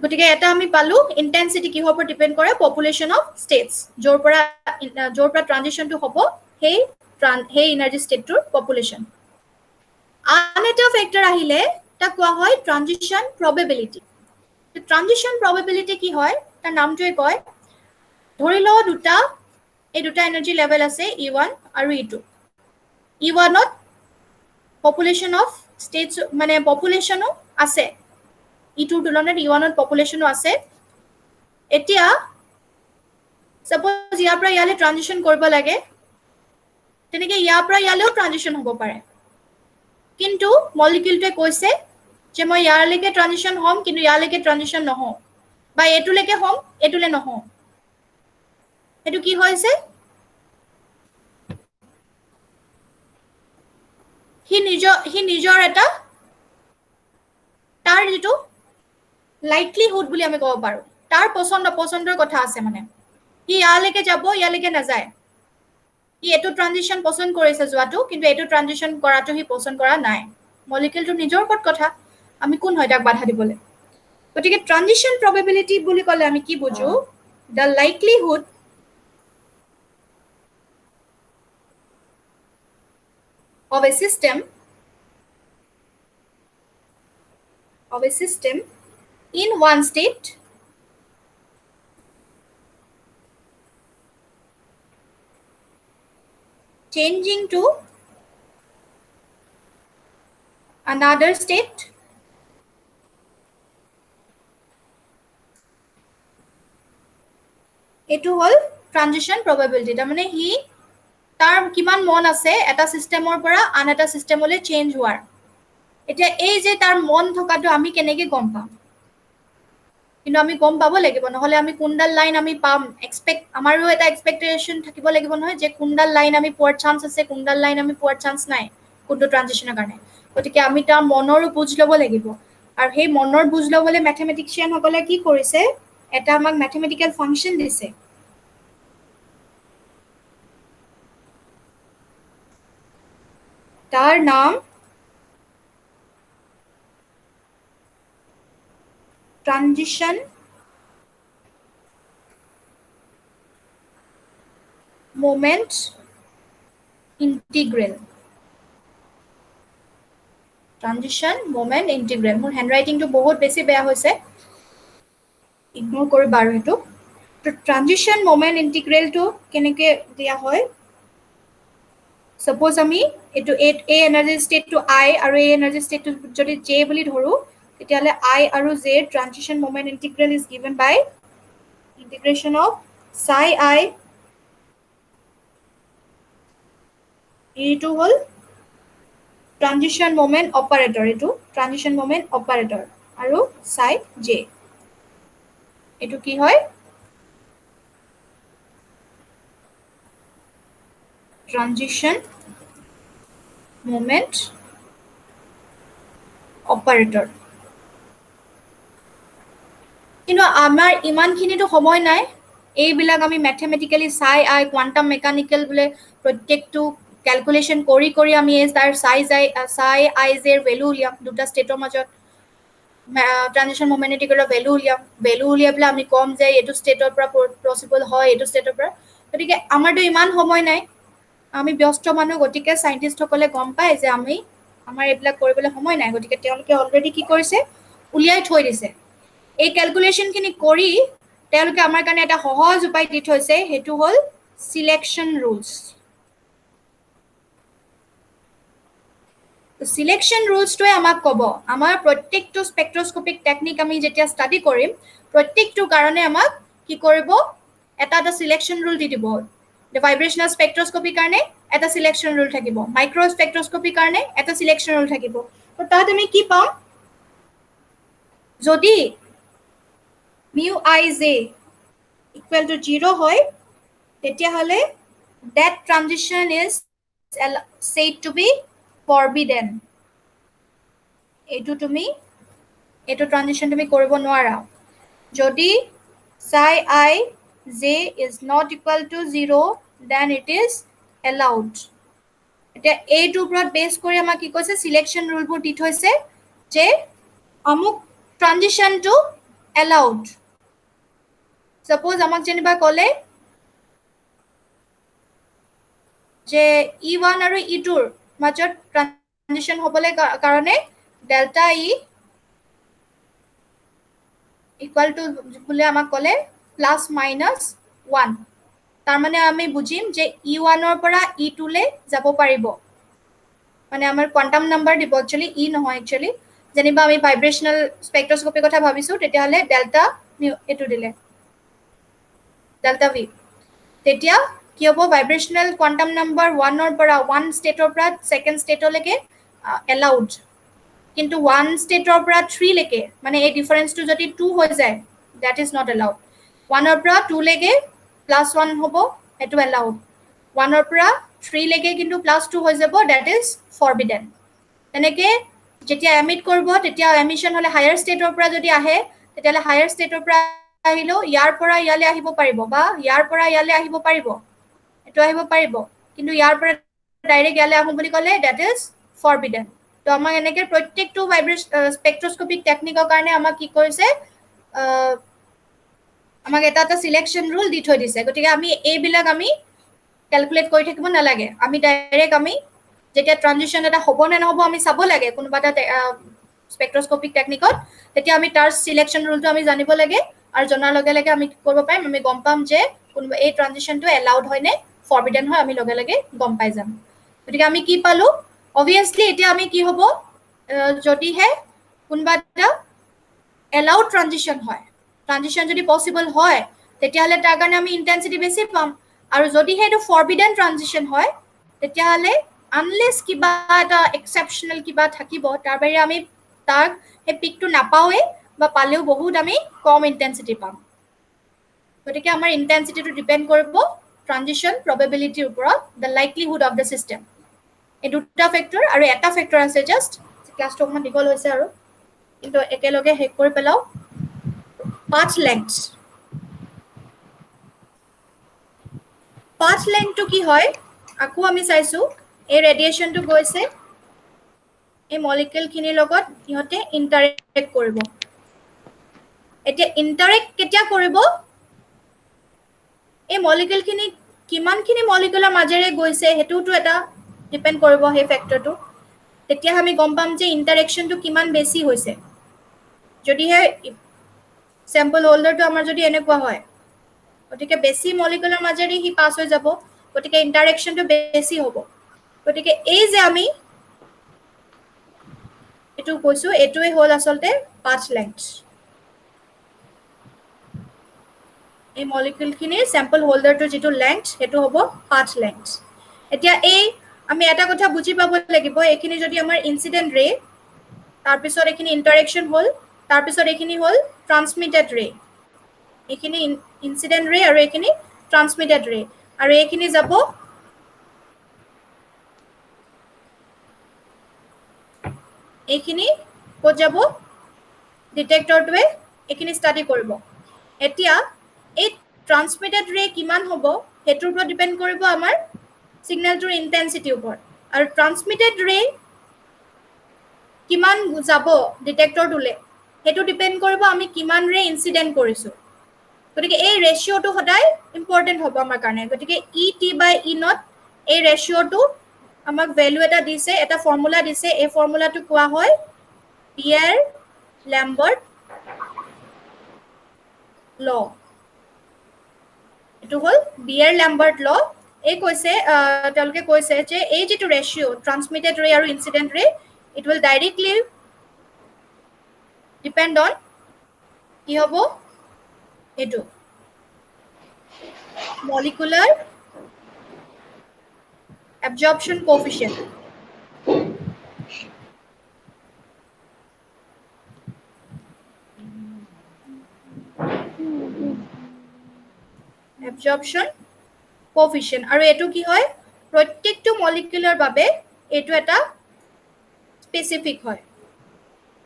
গতিকে এটা আমি পালো ইন্টেন্সিটি কিহৰ ওপৰত ডিপেন্ড কৰে পপুলেশন অফ ষ্টেটস যৰ পৰা ট্ৰানজিশনটো হ'ব সেই এনাৰ্জি ষ্টেটটোৰ পপুলেশন আন এটা ফেক্টৰ আহিলে তাক কোৱা হয় ট্ৰানজিশন প্ৰবেবিলিটি ট্ৰানজিশন প্ৰবেবিলিটি কি হয় তাৰ নামটোৱে কয় ধৰি লও এই দুটা এনাৰ্জি লেভেল আছে E1 আৰু E2 E1ত পপুলেশ্যন অফ ষ্টেটছ মানে পপুলেশ্যনো আছে, ইটোৰ তুলনাত E1ত পপুলেশ্যনো আছে। এতিয়া সাপোজ ইয়াৰ পৰা ইয়ালৈ ট্ৰানজিশ্যন কৰিব লাগে, তেনেকে ইয়াৰ পৰা ইয়ালৈও ট্ৰানজিশ্যন হ'ব পাৰে, কিন্তু মলিকিউলটোৱে কৈছে যে মই ইয়ালৈকে ট্ৰানজিশ্যন হ'ম কিন্তু ইয়ালৈকে ট্ৰানজিশ্যন নহওঁ, বা এইটোলৈকে হ'ম এইটোলৈ নহওঁ। সেইটো কি হৈছে, সি নিজৰ এটা তাৰ যিটো লাইকলিহুড বুলি আমি ক'ব পাৰোঁ, তাৰ পচন্দৰ কথা আছে। মানে সি ইয়ালৈকে যাব ইয়ালৈকে নাযায়, সি এইটো ট্ৰানজিশ্যন পচন্দ কৰিছে যোৱাটো, কিন্তু এইটো ট্ৰানজিশ্যন কৰাটো সি পচন্দ কৰা নাই। মলিকিউলটো নিজৰ ওপৰত কথা, আমি কোন হয় তাক বাধা দিবলৈ। গতিকে ট্ৰানজিশ্যন প্ৰবেবিলিটি বুলি ক'লে আমি কি বুজো, the likelihood of a system in one state changing to another state এইটো হ'ল ট্ৰানজিশ্যন প্ৰবেবিলিটি। তাৰমানে সি তাৰ কিমান মন আছে এটা চিষ্টেমৰ পৰা আন এটা চিষ্টেমলৈ চেঞ্জ হোৱাৰ। এতিয়া এই যে তাৰ মন থকাটো আমি কেনেকৈ গম পাম, কিন্তু আমি গম পাব লাগিব, নহ'লে আমি কোনডাল লাইন আমি পাম, আমাৰো এটা এক্সপেক্টেশ্যন থাকিব লাগিব নহয় যে কোনডাল লাইন আমি পোৱাৰ চান্স আছে, কোনডাল লাইন আমি পোৱাৰ চান্স নাই কোনটো ট্ৰানজিশ্যনৰ কাৰণে। গতিকে আমি তাৰ মনৰো বুজ ল'ব লাগিব, আৰু সেই মনৰ বুজ ল'বলৈ মেথমেটিচিয়ানসকলে কি কৰিছে, এটা আমাক মেথমেটিকেল ফাংচন দিছে। তাৰ নাম transition moment integral. Transition moment integral. মোৰ হেণ্ডৰাইটিংটো বহুত বেছি বেয়া হৈছে, ইগনোৰ কৰিবা আৰু সেইটো। তো ট্ৰানজিশ্যন মোমেন্ট ইন্টিগ্ৰেলটো কেনেকৈ দিয়া হয়, সাপোজ আমি এইটো এ এনাৰ্জি ষ্টেটটো আই আৰু এই এনাৰ্জি ষ্টেটটো যদি জে বুলি ধৰোঁ, তেতিয়াহ'লে আই আৰু j transition moment integral is given by integration of psi i, এইটো হ'ল ট্ৰানজিশ্যন মোমেন্ট অপাৰেটৰ, এইটো ট্ৰানজিশ্যন মোমেন্ট অপাৰেটৰ, আৰু psi j এইটো কি হয়, ট্ৰানজিশ্যন মোমেন্ট অপাৰেটৰ। কিন্তু আমাৰ ইমানখিনিতো সময় নাই, এইবিলাক আমি মেথমেটিকেলি psi i কোৱাণ্টাম মেকানিকেল বোলে প্ৰত্যেকটো কেলকুলেশ্যন কৰি কৰি আমি তাৰ psi i জেৰ ভেলু উলিয়াম, দুটা ষ্টেটৰ মাজত ট্ৰানজিশ্যন মোমেন্ট ইন্টিগ্ৰেলৰ ভেলু উলিয়াই পেলাই আমি ক'ম যে এইটো ষ্টেটৰ পৰা পচিবল হয়, এইটো ষ্টেটৰ পৰা। গতিকে আমাৰতো ইমান সময় নাই, আমি ব্যস্ত মানুহ, গতিকে চাইণ্টিষ্টসকলে গম পায় যে আমাৰ এইবিলাক কৰিবলৈ সময় নাই, গতিকে তেওঁলোকে অলৰেডি কি কৰিছে, উলিয়াই থৈ দিছে। এই কেলকুলেশ্যনখিনি কৰি তেওঁলোকে আমাৰ কাৰণে এটা সহজ উপায় দি থৈছে, সেইটো হ'ল চিলেকশ্যন ৰুলছ। চিলেকশ্যন ৰুলছটোৱে আমাক ক'ব, আমাৰ প্ৰত্যেকটো স্পেক্ট্ৰস্কপিক টেকনিক আমি যেতিয়া ষ্টাডি কৰিম, প্ৰত্যেকটো কাৰণে আমাক কি কৰিব, এটা এটা চিলেকশ্যন ৰুল দি দিব। ভাইব্ৰেশ্যনেল স্পেক্ট্ৰস্কপিৰ কাৰণে এটা চিলেকশ্যন ৰুল থাকিব, মাইক্ৰ' স্পেক্ট্ৰস্কপিৰ কাৰণে এটা চিলেকশ্যন ৰুল থাকিব। তো তাত আমি কি পাম, যদি mu I J equal to 0 হয়, তেতিয়াহ'লে that transition is said to be forbidden। এইটো ট্ৰানজিশ্যন তুমি কৰিব নোৱাৰা। যদি psi i j is not equal to 0, then it is allowed। এতিয়া এইটোৰ ওপৰত বেছ কৰি আমাক কি কৈছে, চিলেকশ্যন ৰুলবোৰ দি থৈছে যে অমুক ট্ৰানজিশ্যনটো এলাউড। সাপোজ আমাক যেনিবা ক'লে যে E1 আৰু E2ৰ মাজত ট্ৰানজিশ্যন হ'বলৈ কাৰণে ডেল্টা ই ইকুৱেল টু বুলি আমাক ক'লে +-1। তাৰমানে আমি বুজিম যে E1ৰ পৰা E2লৈ যাব পাৰিব। মানে আমাৰ কোৱান্টাম নাম্বাৰ দিব একচুয়ালি ই নহয় একচুয়ালি যেনিবা আমি ভাইব্ৰেশনাল স্পেক্ট্ৰোস্কোপি কথা ভাবিছো তেতিয়াহলে ডেল্টা এটো দিলে ডেল্টা ভি তেতিয়া কি হ'ব ভাইব্ৰেশনাল কোৱান্টাম নাম্বাৰ 1 ৰ পৰা 1 ষ্টেটৰ পৰা সেকেন্ড ষ্টেটলৈকে এলাউড কিন্তু 1 ষ্টেটৰ পৰা 3 লৈকে মানে এই ডিফাৰেন্সটো যদি 2 হৈ যায় দ্যাট ইজ নট এলাউড 1 ৰ পৰা 2 লৈকে +1 হ'ব এটো এলাউড 1 ৰ পৰা 3 লৈকে কিন্তু +2 হৈ যাব দ্যাট ইজ ফৰবিডেন তেনেকে যেতিয়া এমিট কৰিব তেতিয়া এমিশন হলে হায়াৰ ষ্টেটৰ পৰা যদি আহে তেতিয়ালে হায়াৰ ষ্টেটৰ পৰা আহিলো ইয়াৰ পৰা ইয়ালে আহিব পাৰিব বা ইয়াৰ পৰা ইয়ালে আহিব পাৰিব এটো আহিব পাৰিব কিন্তু ইয়াৰ পৰা ডাইৰেক্ট ইয়ালে আহো বুলি ক'লে দ্যাট ইজ ফৰবিডেন তো আমাক এনেকে প্ৰত্যেকটো স্পেক্ট্ৰোস্কোপিক টেকনিকৰ কাৰণে আমাক কি কৰিছে আমাক এটা সিলেকশন ৰুল দি থৈ দিছে গতিকে আমি এইবিলাক আমি ক্যালকুলেট কৰি থাকিব নালাগে আমি ডাইৰেক্ট আমি যেতিয়া ট্ৰানজিশন এটা হ'ব নে নহব আমি চাব লাগে কোনোবা এটা স্পেক্ট্ৰোস্কোপিক টেকনিকত তেতিয়া আমি তাৰ সিলেকশন ৰুলটো আমি জানিব লাগে আৰু জনাৰ লগে লগে আমি কৰিব পাৰিম আমি গম পাম যে কোনোবা এই ট্ৰানজিশনটো এলাউড হয় নে ফৰবিডেন হয় আমি লগে লগে গম পাই যাম গতিকে আমি কি পালো অবভিয়াসলি এতিয়া আমি কি হ'ব যদিহে কোনোবা এটা এলাউড ট্ৰানজিশন হয় ট্ৰানজিশন যদি পসিবল হয় তেতিয়াহলে তাৰ কাৰণে আমি ইন্টেন্সিটি বেছি পাম আৰু যদিহে এটো ফৰবিডেন ট্ৰানজিশন হয় তেতিয়াহলে আনলেস কিবা এটা এক্সেপশনাল কিবা থাকিব তাৰ বাহিৰে আমি তাক হে পিকটো নাপাওয়ে বা পালেও বহুত আমি কম ইন্টেন্সিটি পাম গতিকে আমাৰ ইন্টেন্সিটিটো ডিপেন্ড কৰিব ট্ৰানজিশন প্ৰবাবিলিটিৰ ওপৰত the likelihood of the system এই দুটা ফেক্টৰ আৰু এটা ফেক্টৰ আছে জাস্ট ক্লাছটো অকমান দীঘল হৈছে আৰু কিন্তু একেলগে হেক কৰি পেলাও পাথ লেংথ পাথ লেংথটো কি হয় আকৌ আমি চাইছো এই ৰেডিয়েশনটো গৈছে এই মলিকিউল খিনিৰ লগত ইহঁতে ইন্টাৰেক্ট কৰিব এতিয়া ইন্টাৰেক্ট কেতিয়া কৰিব এই মলিকিউল খিনি কিমানখিনি মলিকিউলৰ মাজেৰে গৈছে হেতুটো এটা ডিপেন্ড কৰিব হে ফেক্টৰটো তেতিয়া আমি গম পাম যে ইন্টাৰেকশনটো কিমান বেছি হৈছে যদিহে স্যাম্পল হোল্ডাৰটো আমাৰ যদি এনেকুৱা হয় গতিকে বেছি মলিকিউলৰ মাজেৰে হি পাস হৈ যাব গতিকে ইন্টাৰেকশনটো বেছি হ'ব গতিকে এই যে আমি এটো কৈছো এটোৱে হল আসলতে পাথ লেংথ এই মলিকিউল খিনিৰ স্যাম্পল হোল্ডাৰটো যেটো লেংথ হেতু হ'ব পাথ লেংথ এতিয়া এই আমি এটা কথা বুজি পাব লাগিব এখিনি যদি আমাৰ ইনসিডেন্ট ৰে তাৰ পিছত এখিনি ইন্টাৰেকশন হল তাৰ পিছত এখিনি হল ট্ৰান্সমিটেড ৰে এখিনি ইনসিডেন্ট ৰে আৰু এখিনি ট্ৰান্সমিটেড ৰে আৰু এখিনি যাব এখিনি কত যাব ডিটেক্টৰটোৱে এখিনি ষ্টাডি কৰিব এতিয়া এই ট্ৰান্সমিটেড ৰে কিমান হ'ব হেতুৰ ওপৰত ডিপেন্ড কৰিব আমাৰ সিগন্যালটোৰ ইন্টেন্সিটিৰ ওপৰত আৰু ট্ৰান্সমিটেড ৰে কিমান যাব ডিটেক্টৰটোলে হেতু ডিপেন্ড কৰিব আমি কিমান ৰে ইনসিডেন্ট কৰিছো গতিকে এই ৰেশিওটো সদায় ইম্পৰ্টেন্ট হ'ব আমাৰ কাৰণে গতিকে ET/E0 এই ৰেশিওটো আমাক ভ্যালু এটা দিছে এটা ফৰ্মুলা দিছে এই ফৰ্মুলাটো কোৱা হয় বিয়াৰ-ল্যাম্বাৰ্ট ল এটো হল বিয়াৰ-ল্যাম্বাৰ্ট ল এই কৈছে তেওঁলোকে কৈছে যে এই যেটো ৰেশিও ট্ৰান্সমিটেড ৰে আৰু ইনসিডেন্ট ৰে it will directly depend on কি হ'ব এটো molecular absorption coefficient absorption coefficient আৰু এটো কি হয় প্ৰত্যেকটো মলিকিউলৰ বাবে এটো এটা specific হয়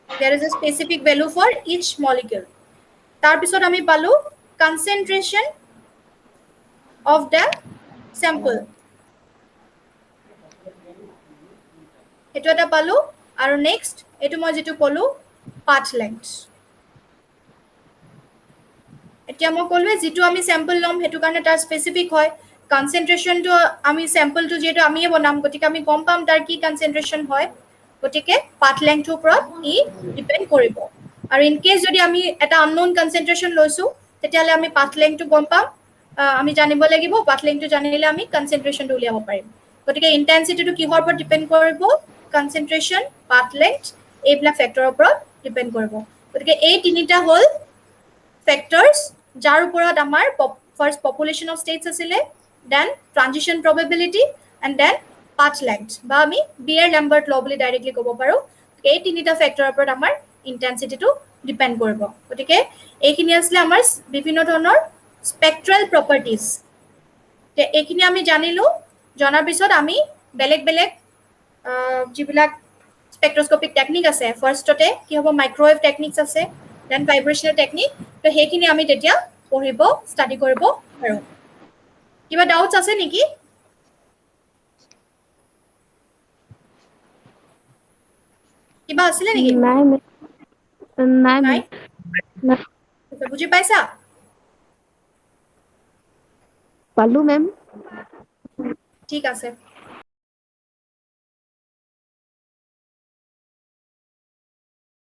there is a specific value for each molecule তাৰ পিছত আমি পালো concentration of the sample এটো এটা পালো আৰু নেক্সট এটো মই যেটো কলো path length এতিয়া মই কলৱে যেটো আমি স্যাম্পল লম হেতু কাৰণে তাৰ স্পেসিফিক হয় কনসেন্ট্ৰেশনটো আমি স্যাম্পলটো যেটো আমিয়ে বনাম গতিকে আমি গম পাম তাৰ কি কনসেন্ট্ৰেশন হয় গতিকে পাথ লেংথৰ ওপৰত ই ডিপেন্ড কৰিব আৰু ইন কেস যদি আমি এটা আননোন কনসেন্ট্ৰেশন লৈছো তেতিয়ালে আমি পাথ লেংথটো গম পাম আমি জানিব লাগিব পাথ লেংথটো জানিলে আমি কনসেন্ট্ৰেশনটো উলিয়াব পাৰিম গতিকে ইন্টেন্সিটিটো কিহৰ ওপৰত ডিপেন্ড কৰিব কনচেন্ট্ৰেশ্যন, পাথ লেংথ, এইবিলাক ফেক্টৰৰ ওপৰত ডিপেণ্ড কৰিব। গতিকে এই তিনিটা হ'ল ফেক্টৰ্ছ যাৰ ওপৰত আমাৰ ফাৰ্ষ্ট পপুলেশ্যন অফ ষ্টেটছ আছিলে, then transition probability and then path length, বা আমি বিয়েৰ লেম্বাৰ্ট ল বুলি ডাইৰেক্টলি ক'ব পাৰোঁ। এই তিনিটা ফেক্টৰৰ ওপৰত আমাৰ ইণ্টেনচিটিটো ডিপেণ্ড কৰিব। গতিকে এইখিনি আছিলে আমাৰ বিভিন্ন ধৰণৰ স্পেক্ট্ৰেল প্ৰপাৰ্টিজ। এইখিনি আমি জানিলোঁ, জনাৰ পিছত আমি বেলেগ বেলেগ যিবিলাক স্পেক্ট্ৰস্কপিক টেকনিক আছে, ফাৰ্ষ্টতে কি হ'ব মাইক্ৰৱেভ টেকনিক্স আছে, দেন ভাইব্ৰেশ্যনেল টেকনিক। তো সেইখিনি আমি তেতিয়া পঢ়িব ষ্টাডি কৰিব পাৰোঁ। কিবা ডাউটছ আছে নেকি? কিবা আছিলে নেকি? নাই নাই? বুজি পাইছা? পালো মেম। ঠিক আছে।